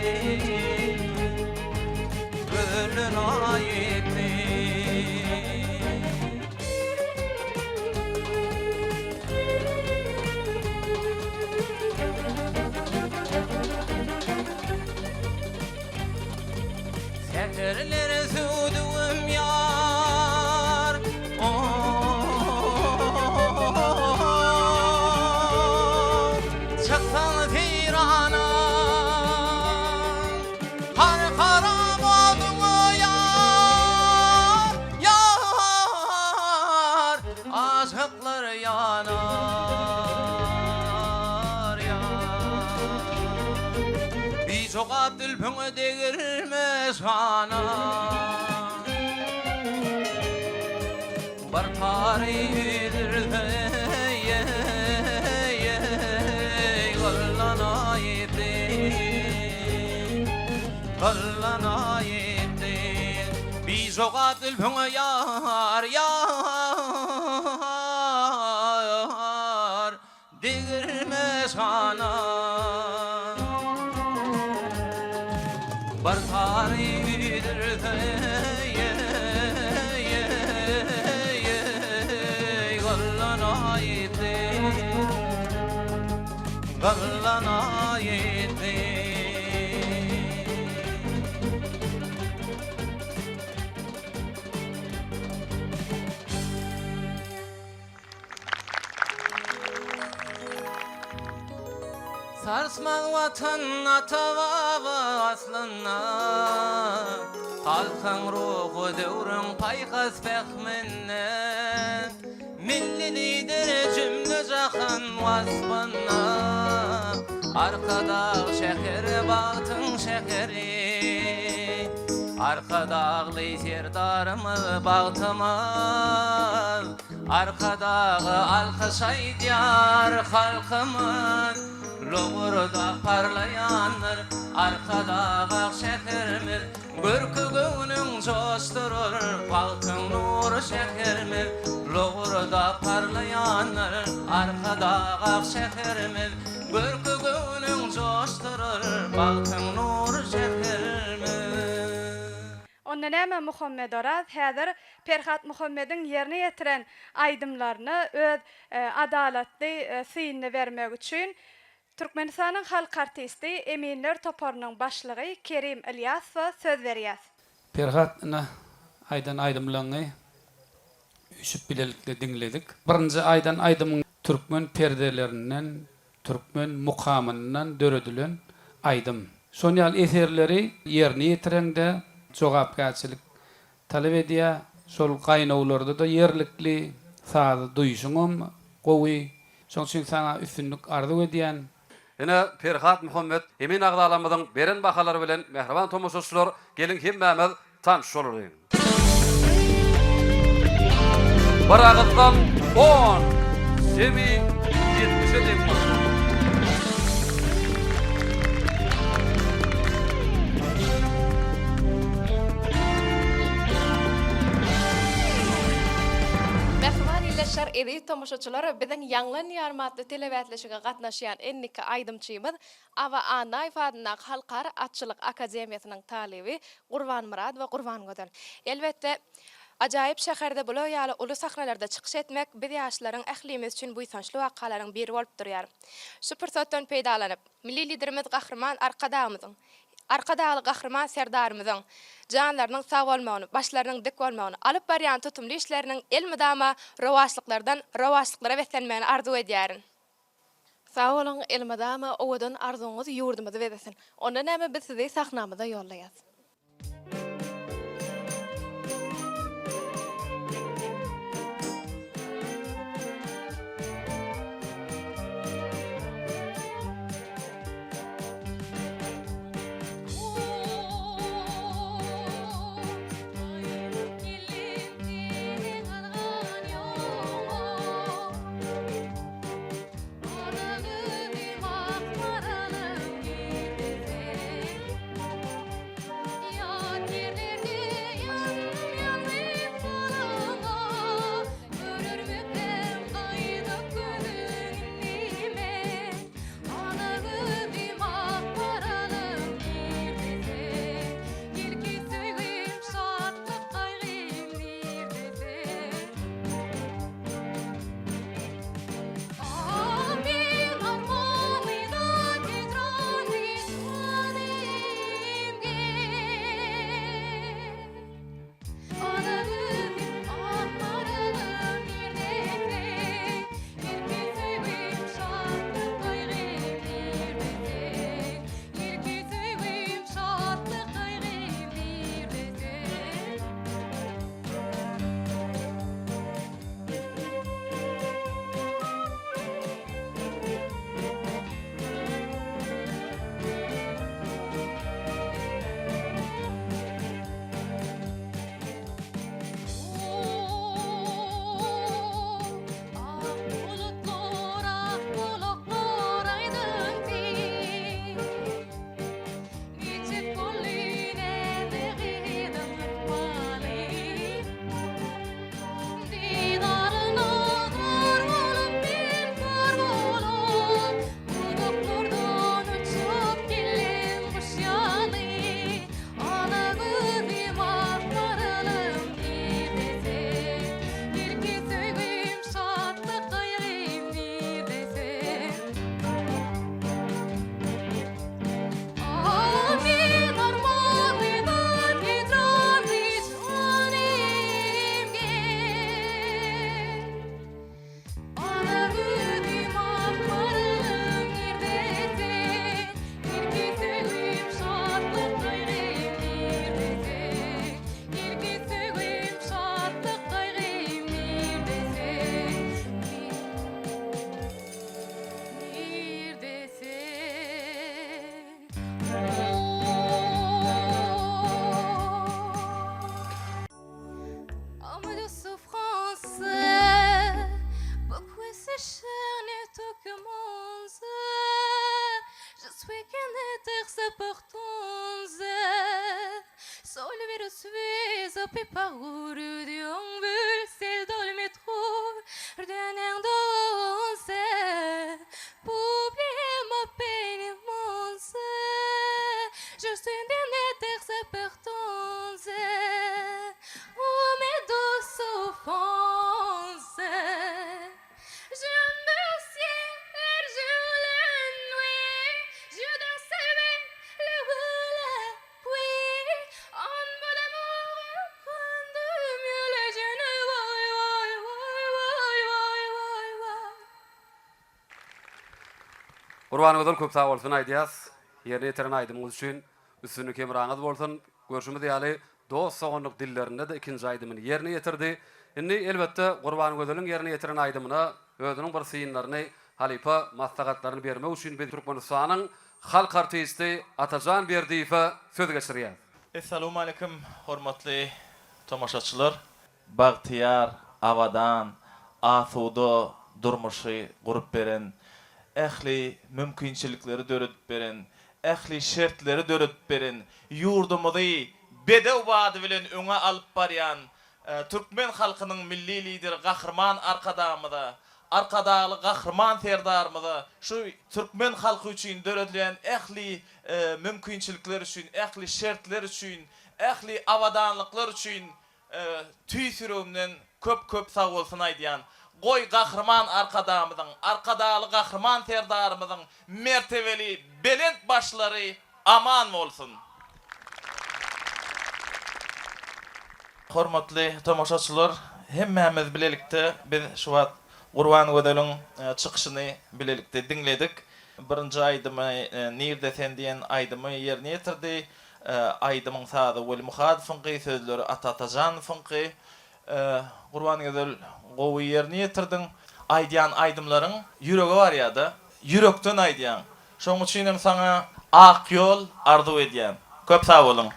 Gönlün ayetli Seferler südüm yar Çıksan firana Har karam oldum yar Yar aşıklar yanar yar Bir çok Abdülpüng'e değirmez ana Var tarihidir de Gallana yetti Gallana yetti Bir çok Abdülpüng'e yar Yar değirmez ana Bar tarihidir de Gallana yetti Gallana yetti Sarsman vatan atava aslına Halkın ruhu devrün paykas fehminne Milli lider cümle cahan vasbına Arkada şehir baktın şehri Arkadağlı serdarımı bağtımız Arkadağı alkışay diyar halkımız Loğurda parlayanlar arkadağı şehirmir Görkügünün coşturur palkın nuru şehirmir Loğurda parlayanlar arkadağı şehirmir Görkügünün coşturur palkın nuru şehirmir Ondan hemen Muhammed Oraz häzir Ferhat Muhammed'in yerine yetiren aydımlarını öz adaletli sıyını vermek üçün Türkmenistan'ın halk artisti Eminler Topor'nun başlığı Kerim İlyasova söz verýär. Ferhat'ına aydan aydımlarını üsüp bilelikle dinledik. Birinci aydan aydımın Türkmen perdelerinden, Türkmen mukamından döredilen aydım. Sonyal eserleri yerine yetirende jogapgarçylyk talep edýär. Sol gaýnawlarda da yerlikli saz duýuşuňam gowy. Şoň üçin sana üstünlük arzu edýän. Ene Ferhat Muhammed emin agdalamydyň beren bahalary bilen mehriban tomoşaçylar gelin hemmemiz tanış bolaryn. Bir agızdan 10 Semi 70'e dek. Şer edi tomoşaçylar biziň ýanglan ýarmatly telewiziýaga gatnaşýan enniki aýdymçymyz Ava Anay Fadnak Halkara Atçylyk Akademiýasynyň talebi Gurban Murad we Gurban Gözel. Elbetde Ajaýyp şäherde bula ýaly uly sahnalarda çykyş etmek biz ýaşlaryň ählimiz üçin buýsançly wakalaryň biri bolup durýar. Şu pursatdan peýdalanyp, milli liderimiz Gahrman Arkadagly Gahrman serdarymyzyň janlarynyň sag bolmagyny, başlarynyň dik bolmagyny, alyp barýan tutumly işleriniň elmidama rowaşlyklardan rowaşlyklara wetlenmegini arzu edýärin. Sag bolun, elmidama owadan arzuňyzy ýurdumyza wedesin. Onda näme biz sizi sahnamyza ýollaýas. Gurbanyňyzdan köp sag bolsun aýdýas. Ýerine ýetiren aýdymyňyz üçin üstünü kemraňyz bolsun. Görüşümiz ýaly dost soňunluk dillerinde de ikinji aýdymyny ýerine ýetirdi. Indi elbetde Gurbanyňyzyň ýerine ýetiren aýdymyna özüniň bir syýynlaryny, halipa maslahatlaryny bermek üçin biz Türkmenistanyň halk artisti Atajan Berdiýewe söz geçirýär. Assalamu alaykum hormatly tomaşaçylar. Bagtyar, awadan, asuda durmuşy gurup beren, ähli mümkinçilikleri döredip beren, ähli şertleri döredip beren, ýurdumuzy bedew bady bilen öňe alyp barýan Türkmen halkynyň milli lideri Gahrman Arkadagly Gahrman serdarymyza şu Türkmen halky üçin döredilen ähli mümkinçilikler üçin, ähli şertler üçin, ähli awadanlyklar üçin tüýsürümden köp sag bolsun aýdýan goý gahrman arkadaýymyzyň gahrman serdarymyzyň mertebeli belent başlary aman bolsun. Hormatly tomoşaçylar, hemmämiz bilelikde biz şu wagt Gurban Gödeliň çykyşyny bilelikde dinledik. Birinji aýdymy Nirde sen diýen aýdymy ýerine ýetirdi. Aýdymyň sady Weli Muhad fınky sözleri Atatajan fınky. Gurban Gödel gowy ýerine ýetirdiň. Aýdýan aýdymlaryň ýüregi bar ýa-da, ýürekden aýdýan. Şoň üçin saňa ak ýol arzu edýän. Köp sag bolun.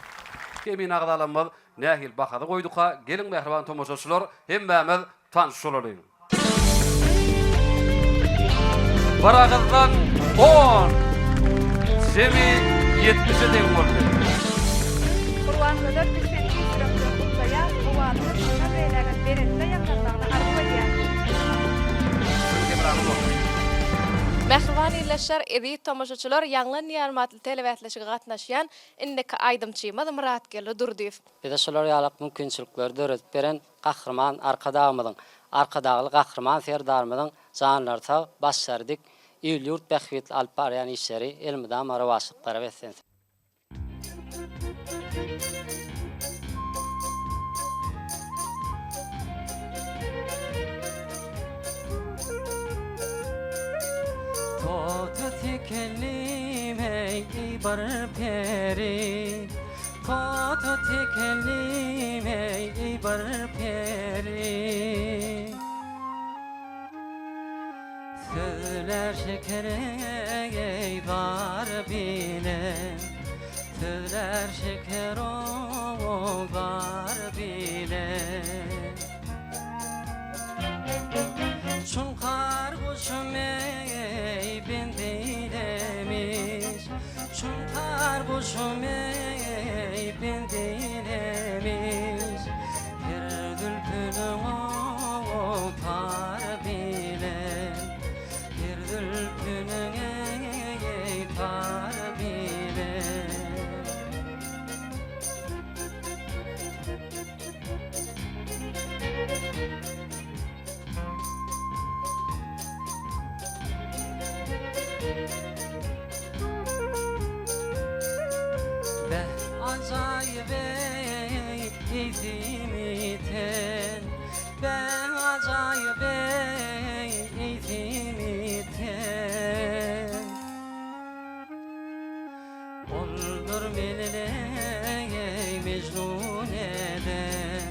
Kemin agdalanmaz nähil bahada goýdukha, gelin mehriban tomoşaçylar, hemmämiz tanışylaryň. Baragızdan 10, Semi 70'e denk boldy. Kurwanlylar düşeni ýürekden tutsaýa, owalyny şuna beýlegen beretde ýakarlagyny arzu edýär. Mehriban ýerleşler, edi tomoşaçylar ýanglan ýarmatly telewiziýatlešige gatnaşýan indiki aýdymçymyz Muratgelle Durdiýew. Biz de şolar ýalyk mümkinçilikleri döredip beren gahrman arkadagyly gahrman serdarymyzyň janlarsa başardyk. Ýurt bähwetli alyp barýan işleri elmida marawaşlyklary wesen. Totu tekellim ey bar peri, Totu tekellim ey bar peri. Sözler şekere ey bar bilen, Sözler şeker o bar bilen. Şunkar kuşum ey ben değilemiş, Şunkar kuşum ey ben değilemiş. Bir dülpülüm o par bilen, Bir dülpülüm ey par bilen. Acayip eğitimiten, ben acayip eğitimiten. Oldur menine ey mecnun eden,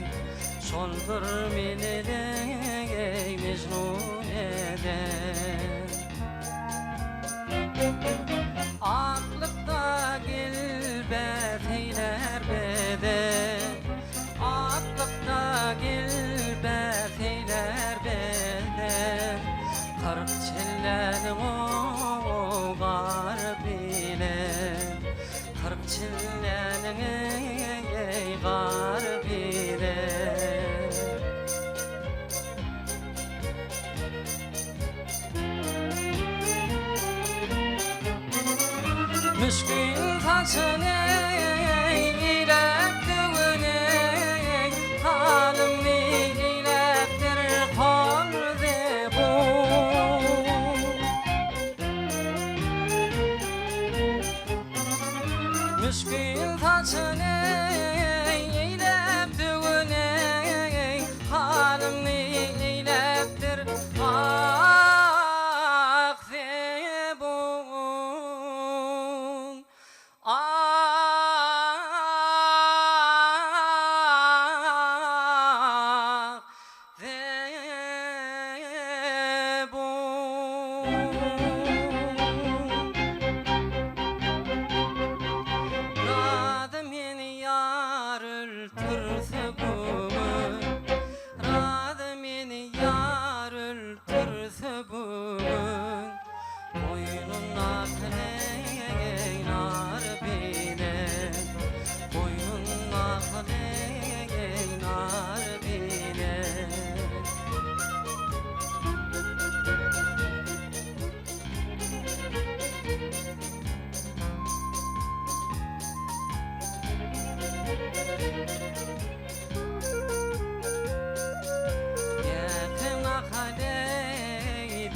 Soldur menine ey mecnun eden. Aklıkta gilbet eyler beden, Aklıkta gilbet eyler beden. Kırk çillenin o gar bilen, Kırk çillenin ey gar bilen. Müşkül saçın eylektiğin halim eylektir kaldı bu. Müşkül saçın eylektiğin halim eylektir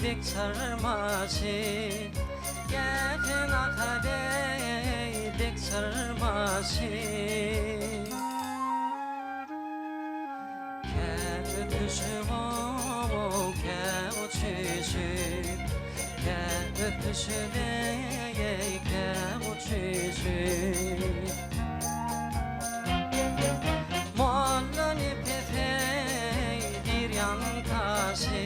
bek sarmaşy Gähna kadey bek sarmaşy Öpüşüm o ke uçuşu Ke öpüşüne ke uçuşu Mollun ipetey bir yan taşı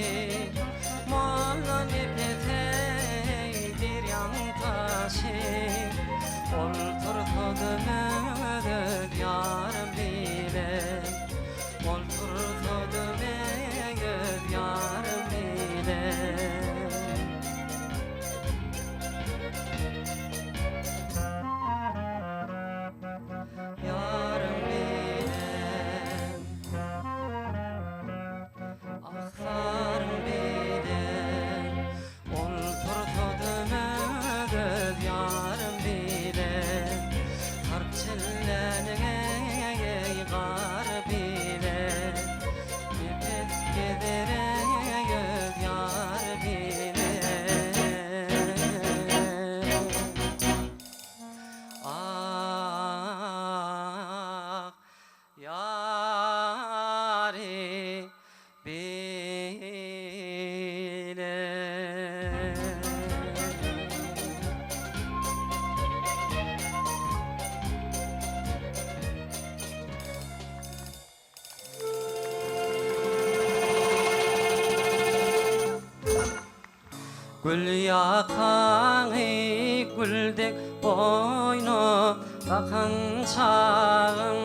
Mollun ipetey bir yan taşı Olturtudu mödöd yarım bile Olturtudu mödöd yarım bile Yarım bilen Ahlarım bilen Olturtudu mödöd yarım bilen Harçillenin ey gar bilen Gepet gedere göd yar bilen Ah yari bilen Gül yakan güldek boynu Bakan çağın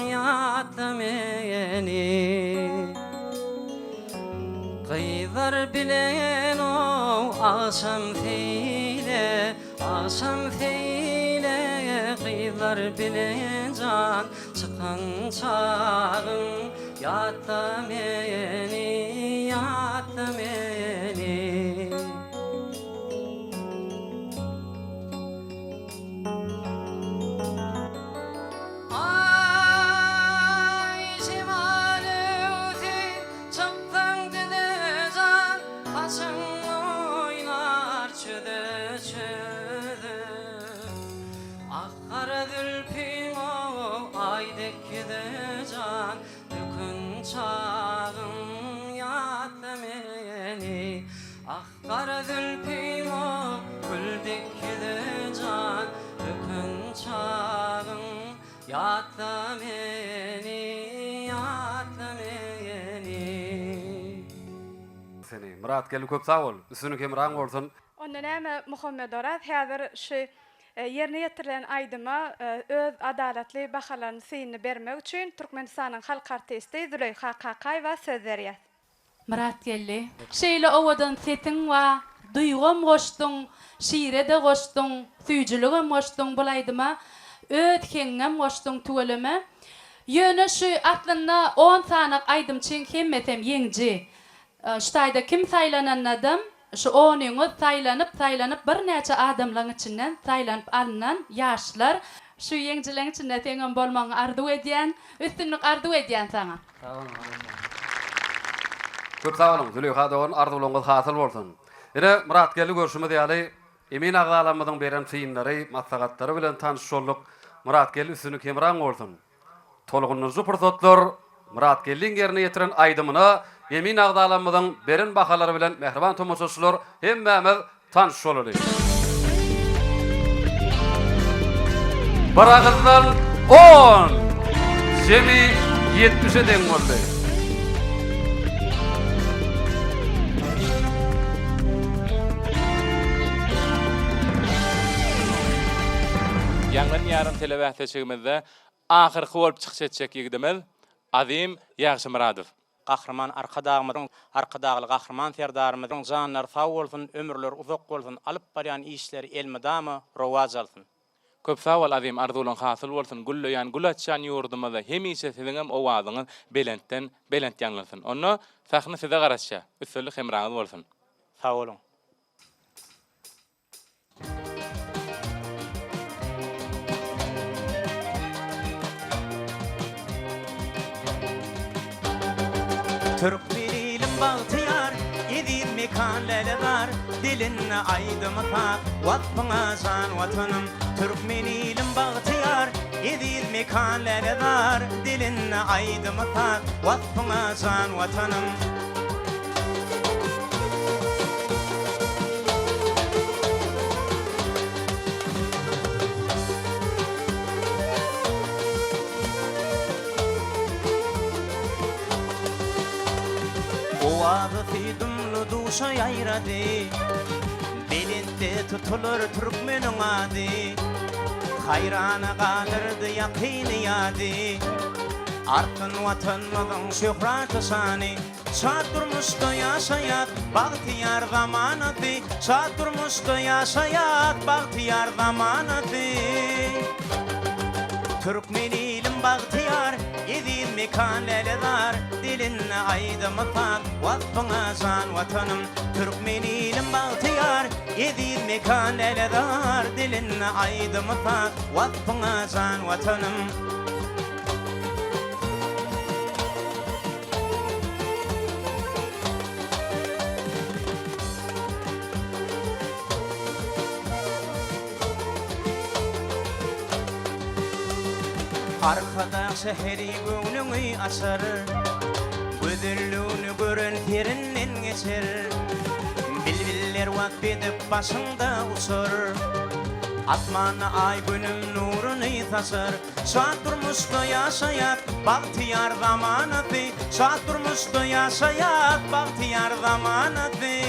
yattı meni Kıydar bilen o akşam feyle Kıydar bilen can çıkan çağın yattı meni Ay şimalüti çaptan didecan Paçın oynar çöde Akkar dülpin o aydek gidecan Dükün çağın yattı meni Akkar dülpin o güldek gidecan Dükün çağın yattı meni Seni Murat gel köp sağ ol. Üstünü kemran bolsun. Onda näme Muhammed Orat häzir şu yerine getirilen aydyma öz adalatly bahalarını syny bermek üçin Türkmenistanyň halk artisti Züleyha Kakayeva söz berýär. Murat geldi. Şeýle owadan setin wa duýgam goşdun, şiire de goşdun, süýjüligem goşdun bulaydyma. Öt kengem goşdun tuweleme. Ýöne şu atlyna 10 sanak aydym çyn hemmetem ýeňji. Ştaýda kim saýlanan adam, şu 10 ýyl saýlanyp bir näçe adamlaryň içinden saýlanyp alynan ýaşlar şu ýeňjileriň içinde teňem bolmagy arzu edýän, üstünlük arzu edýän saňa. Köp sağ olun. Züleyha doğun arzulyňyz hasyl bolsun. Ene Murat geldi görüşümiz ýaly emin agzalamyzyň beren fiýinleri, maslahatlary bilen tanış bolduk. Murat geldi üstünü kemran bolsun. Tolgunuzu pursatlar Murat geldiň ýerine ýetiren aýdymyny emin agzalamyzyň beren bahalary bilen mehriban tomoşaçylar hemmämiz tanış bolarys. Baragızdan 10 Semi 70'e den boldy. Ýanglan ýarym telebähtäçigimizde ahyrky bolup çykjatjak ýigdimiz Azim Ýagşymyradow. Gahrman arkadagymyň arkadagly gahrman serdarymyň janlar sag bolsun, ömürler uzak bolsun, alyp barýan işleri elmedamy rowaj alsyn. Köp sag bol Azim, arzulyň hasyl bolsun. Gulleýän gulatçan ýurdumyzda hemişe siziň owazyňyz belentden belent ýanglansyn. Onu sahny size garaşja, üstünlük hemraňyz bolsun. Sag bolun. Türk bililim bağtıyar Yedi mekanları var, dilinle aydımıta. Vatfına zan vatanım, Türkmenilim bağıtıyar. Yedi mekanları var, dilinle aydımıta. Vatfına zan vatanım. Ovada fidumlu duşa yayradı, belinde tutulur Türkmenin adı. Hayrana kalırdı yakini yadı, Artın vatanımızın şöhratı sani. Saat durmuştu yaşayat, bahtiyar zamanatı. Saat durmuştu yaşayat, bahtiyar zamanatı. Türkmenilim bahtiyar, yedi mekanları var. Dilinle aydımıta, vatfına zan vatanım. Türkmenilim bahtiyar, yedi mekanları var. Dilinle aydımıta, vatfına zan vatanım. Arkada seheri gönlünü asar, Gözürlüğünü gören terinden geçer. Bilbiller vakbedip başında usar, Atmana ay günüm nurunu tasar. Saat durmuştu yaşayat, bahtiyar zamanatı. Saat durmuştu yaşayat, bahtiyar zamanatı.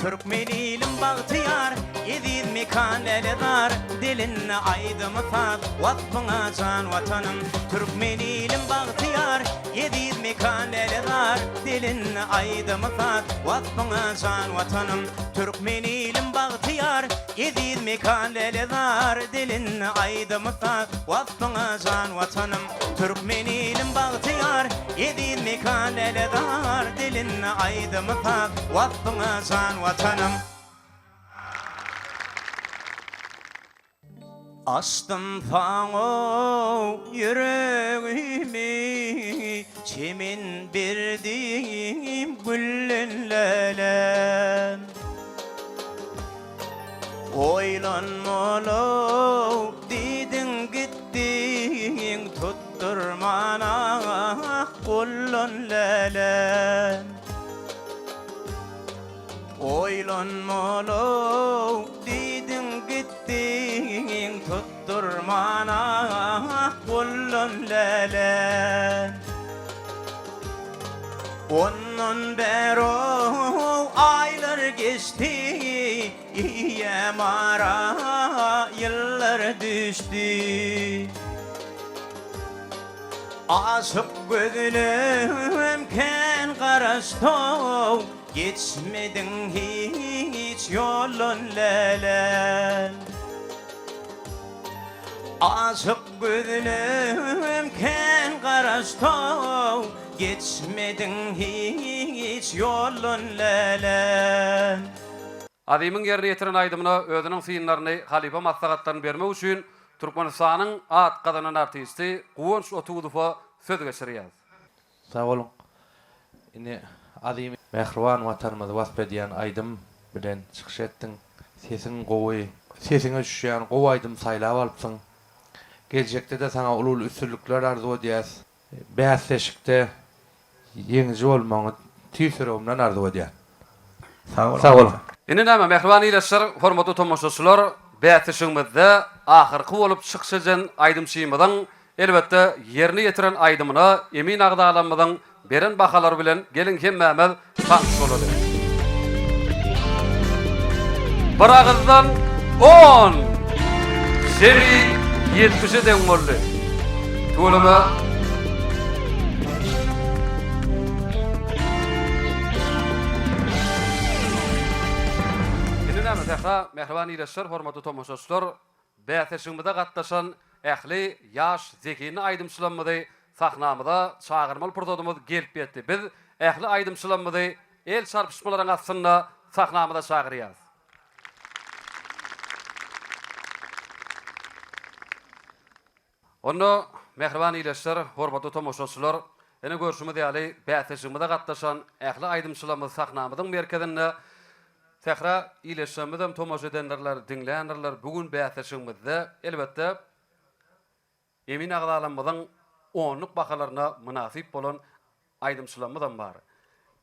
Türkmenilim bahtiyar, yedi mekanları var. Dilinle aydımıta, vatfına zan vatanım. Türkmenilim bahtiyar, yedi mekanları var. Dilinle aydımıta, vatfına zan vatanım. Türkmenilim bahtiyar, yedi mekanları var. Dilinle aydımıta, vatfına zan vatanım. Türkmenilim bahtiyar, yedi mekanları var. Dilinle aydımıta, vatfına zan vatanım. Astım fano yüreğimi, Çemin birdim güllenlelem. Oylanmalı didin gittin, Tutturmana kullun lelem. Oylanmalı didin gittin, Tutturmana kullun lelem. Onun beri aylar geçti, Yemara yıllar düştü. Aşık gözlüm ken karıştı, Geçmedin hiç yolun lelen. Aşık gözlüm ken karıştı, Geçmedin hiç yolun lelen. Adymyň ýerine ýetiren aýdymyna özüniň synlaryny Halipa maslahatlaryny bermek üçin Türkmenistanyň at gadanan artisti Guwunç Otugudowa söz geçirýär. Sağ olun. Ine adymy Mehriban watanymyzy wasp edýän aýdym bilen çykyş etdiň. Sesiň gowy, sesiňe düşýän gowy aýdym saýlap alypsyň. Geljekde de sana ulul üstünlükler arzu edýäs. Bäsleşikde ýeňji bolmagy tüýsüremden arzu edýän. Sağ olun. Ine näme Mehriban ileşler, hormatly tomoşaçylar, bäsleşigimizde ahyrky bolup çykşyjan aýdymçymyzyň elbetde ýerine ýetiren aýdymyna emin agdalanmadan beren bahalar bilen gelin hemmämiz tanış bolady. Bir agızdan 10 seri 70'e deň boldy. Tolama Näme Mehriban ileşler, hormatly tomoşaçylar, bäsleşigimizde gatnaşan ähli ýaş zekini aýdymçylarymyzy sahnamyza çağırmaly purdodumuz gelip ýetdi. Biz ähli aýdymçylarymyzy el çarpışmalaryň aslynda sahnamyza çağırýarys. Onu Mehriban ileşler, hormatly tomoşaçylar, Ene görüşümüz ýaly bäteşigimizde gatnaşan ähli aýdymçylarymyz sahnamyzyň merkezinde tekrar ileşmeden tomoş edenler, dinleyenler bugün bäteşigimizde elbette emin agdalanmadan onluk bakalarına münasip bolan aýdymçylarymyz bar.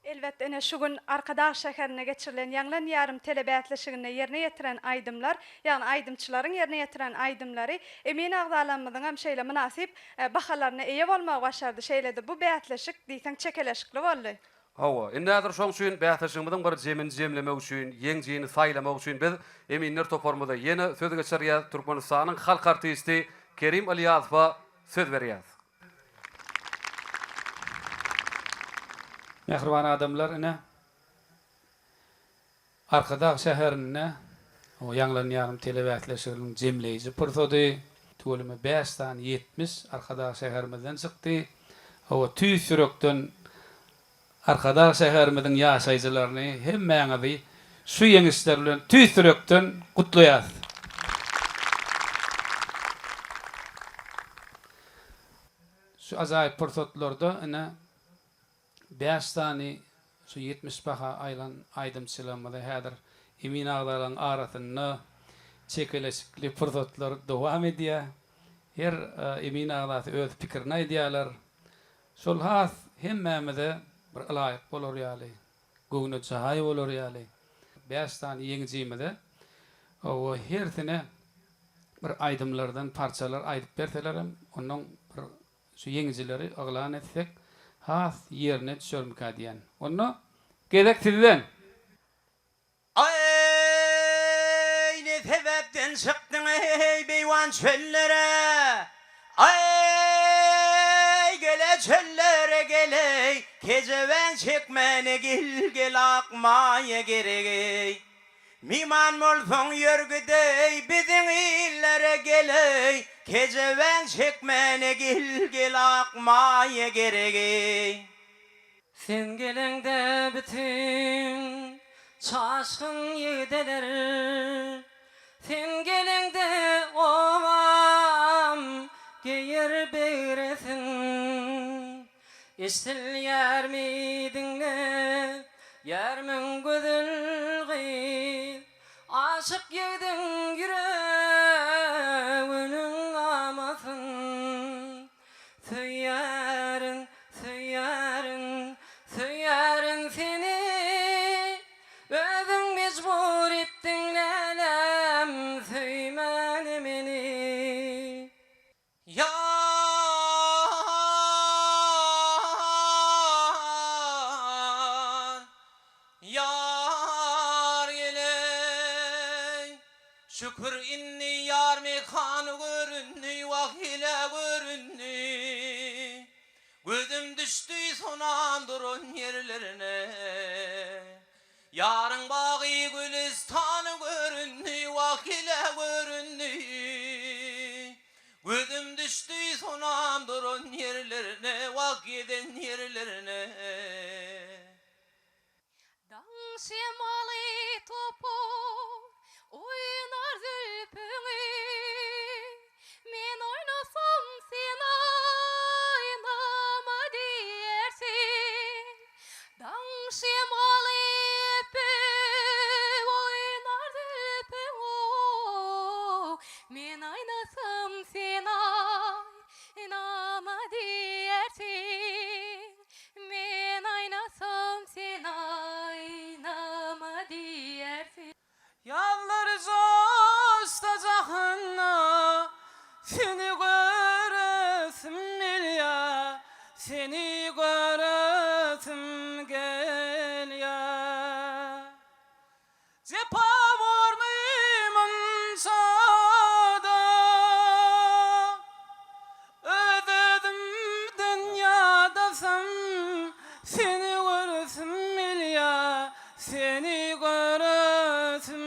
Elbette ene şu gün Arkadağ şäherine geçirilen ýanglan ýarym telebätleşigine ýerine ýetiren aýdymlar, ýagny aýdymçylaryň ýerine ýetiren aýdymlary emin agdalanmadan hem şeýle münasip bahalaryna eýe bolmagy başardy. Şeýle-de bu bätleşik diýsen çekeleşikli boldy. Hawa, innadir şoň üçin bäteşigimizden bir jemlemek üçin, ýeňjini saýlamak üçin biz eminler toparmada ýene söz geçirýär Türkmenistanyň halk artisti Kerim Aliýazowa söz berýär. Mehriban adamlar ine Arkadağ şäherine o ýanglan ýarym telebätleşiginiň jemleýiji pursady tölüme 5 tan 70 Arkadağ şäherimizden çykdy. O tüýsürekden Arkadağ şäherimizin ýaşaýjylaryny hemmäňizi şu ýeňişler bilen tüýsürekden gutlaýar. Şu azaýyp pursatlarda ine 5 tane şu 70 baha aylan aýdymçylarymyza häzir emin agdalan arasyna çekeleşikli pursatlar dowam edýär. Her emin agdasy öz pikirini aýdýarlar. Şol has hemmämize bir laýyk bolar ýaly. Gögne çahay bolar ýaly. 5 tane ýeňjimize o hersine bir aýdymlardan parçalar aýdyp berselerem, onuň bir şu ýeňjileri aglan etsek has yerine düşürmük diyen. Onu gerek sizden. Ay ne sebepten çıktın ey beyvan çöllere. Ay gele çöllere gele. Keceven çekmene gel akmaya gerek. Miman molson yörgüdey bizim illere geley. Keceven çekmene gel akmaya gerek. Sen gelende bütün çaşkın yedeler. Sen gelende ovam geyer beyresin. İstil yer miydinle yermin gözülgin. Aşık yedin yüreğinin amasın. Söylerin, söylerin, söylerin seni. Özün mecbur ettin lelem, söymeni beni. Yar, yar geley. Şükür inni yar mekanı görünni, vakile görünni. Gözüm düştü sonan durun yerlerine. Yarın bağı gülistanı görünni, vakile görünni. Gözüm düştü sonan durun yerlerine, vakiden yerlerine. Dağ şemali topur oynar zülpüngü. Men oynasam sen oynama diyersin. Dağ şemali oynar zülpüngü. Men oynasam sen oynama diyersin. Men oynasam sen oynama diyersin. Yalvarca ustacağına seni göresim ya, seni göresim gel ya. Cepa var mıyım sada, ödedim dünyadasam seni göresim ya, seni göresim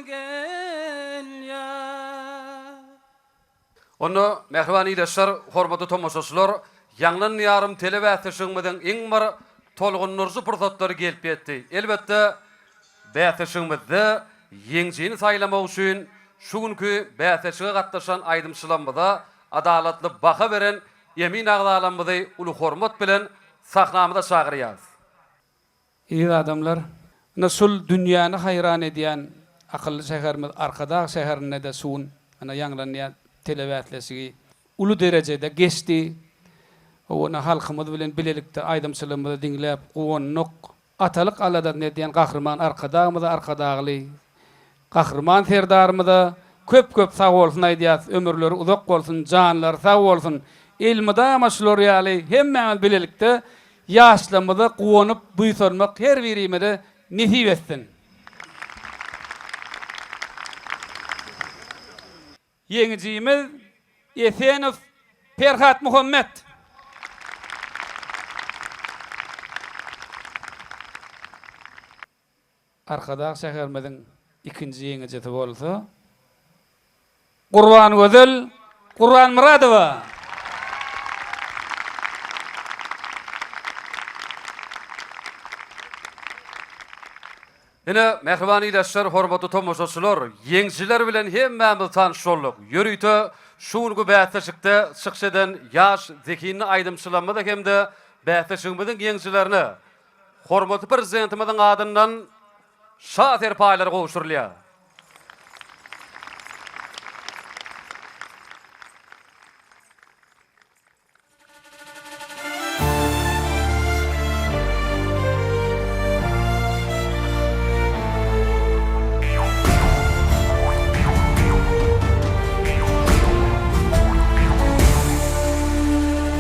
gel ya. Onu mehriban ileşler, hormatly tomoşaçylar, ýanglan ýarym telebätleşigimiziň iň bir tolgunlary pursatları gelip ýetdi. Elbetde bätleşigimizde ýeňjini saýlamak üçin şu günkü bätleşige gatnaşan aýdymçylarymyza adalatly baha beren Emin agdalanmyzy uly hormat bilen sahnamyda çagyrýar. İyi adamlar, nasul dünyanı hayran ediyen akıllı şehirimiz arkada şehirine de suun, ana yanlanıya televizyonlesi ulu derecede geçti. Ona halkımız bilen bilelikte aydamçılığımızı dinlep, uğunnuk, atalık aladan ediyen kahraman arkadağımızda arkadağlı, kahraman serdarımızda köp sağ olsun aydiyat, ömürleri uzak olsun, canlar sağ olsun, ilmida maşlur yali, hemmemiz bilelikte yaşlamada kuwanup buysormak her birime de nesip etsin. Yeňicimiz Esenov Ferhat Muhammed. Arkada şäherimiziň ikinji yeňicisi bolsa Gurban Gözel, Gurban Muradowa. Ine mehriban iýleşler, hormatly tomoşaçylar, ýeňçiler bilen hemmemiz tanış bolduk. Ýürüýte şuňky bätleşikde şykşeden ýaş zekini aýdymçylanmada hemde bätleşigimiziň ýeňçilerini hormatly prezidentimiziň adyndan şaher paýlary gowuşdurylýar.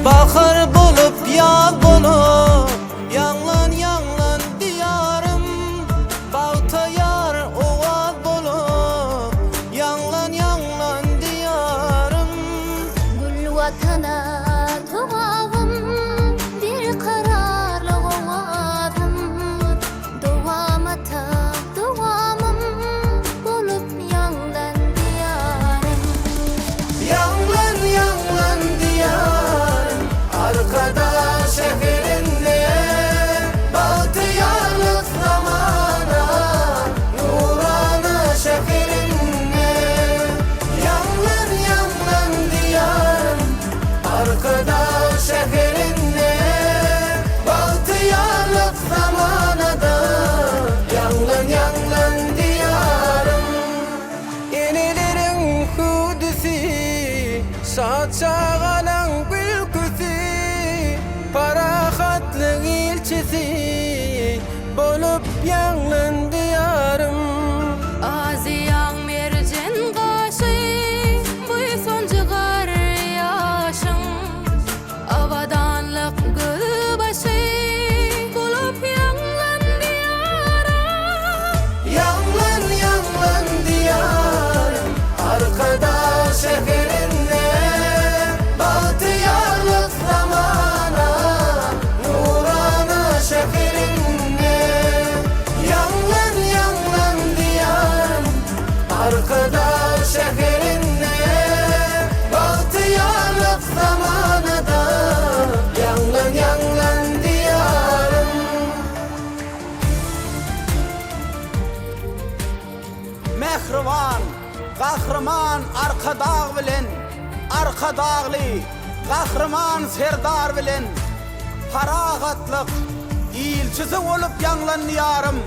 Bahar bulup yaz bulup Yanlan yanlan diyarım Bağta yar ovaz bulup Yanlan yanlan diyarım Gül vatana doğavım Bir kararlı ovadım Doğamata doğamım Bulup yanlan diyarım Yanlan yanlan diyarım Arkada şehrinle Bahtiyarlık zamana Nurana şehrinle Yanlan yanlan diyarım Arkada şehrinle Bahtiyarlık zamana da Yanlan yanlan diyarım Yenilerin hudisi Saçağalan gülküsi Parahatlı ilçesi Bolup yanlan diyarım Aziyan mercen gaşy Buysun jygar ýaşyň Awadanlyk gülbaşy Bulup yanlan diyarım Yanlan yanlan diyarım Arkada şehrinle Bahtiyarlık zamana Nurana şehrinle Yanlan yanlan diyarım Arkada şehrinle Bahtiyarlık zamana da Yanlan yanlan diyarım Mehriban, kahraman arkadağ bilen Arkadağlı, kahraman serdar bilen Paragatlyk ilçisi olup yanlan diyarım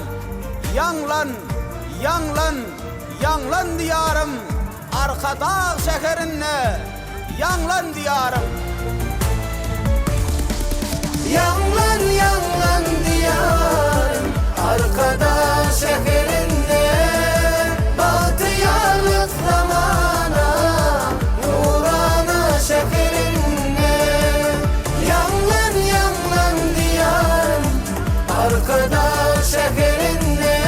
Yanlan, yanlan, yanlan diyarım Arkadağ şehrinne Yanlan diyarım Yanlan yanlan diyarım Arkada şehrinne Bahtiyarlık zamana Nurana şehrinne Yanlan yanlan diyarım Arkada şehrinne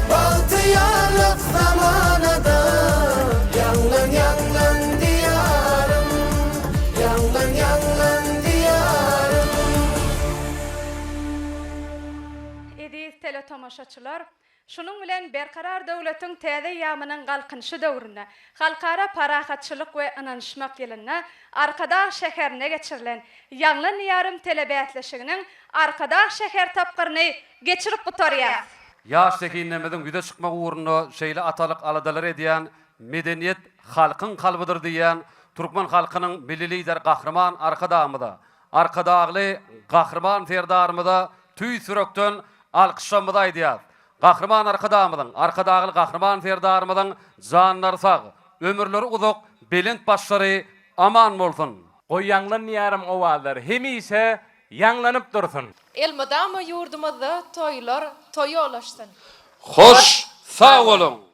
Bahtiyarlık zamana da Yanlan yanlan diyarım Yanlan yanlan diyarım Ediz teletomaşaçylar, şunun bilen berkarar döwletiň täze ýamynyň galkynşy döwründe halkara parahatçylyk we ynanşmak ýylyna Arkada şäherine geçirilen ýanglan ýarym telebätleşiginiň Arkada şäher tapgyryny geçirip gutarýar. Ýaş zekinlemeden güde çykmak uğruna şeýle atalyk aladalar edýän, medeniýet halkyň kalbydyr diýen Türkmen halkynyň bilili lider Gahrman Arkadağymyda, Arkadağly Gahrman Serdarymyda tüý sürekden alkışlamyda aýdýar. Gahrman Arkadağymyň, Arkadağly Gahrman Serdarymyň janlary sag, ömürleri uzak, belent başlary aman bolsun. Goý ýanglan ýarym owazlar hemise ýanglanyp dursun. Elmadama yurdumuzda toylar toy olaşsın. Hoş, sağ olun.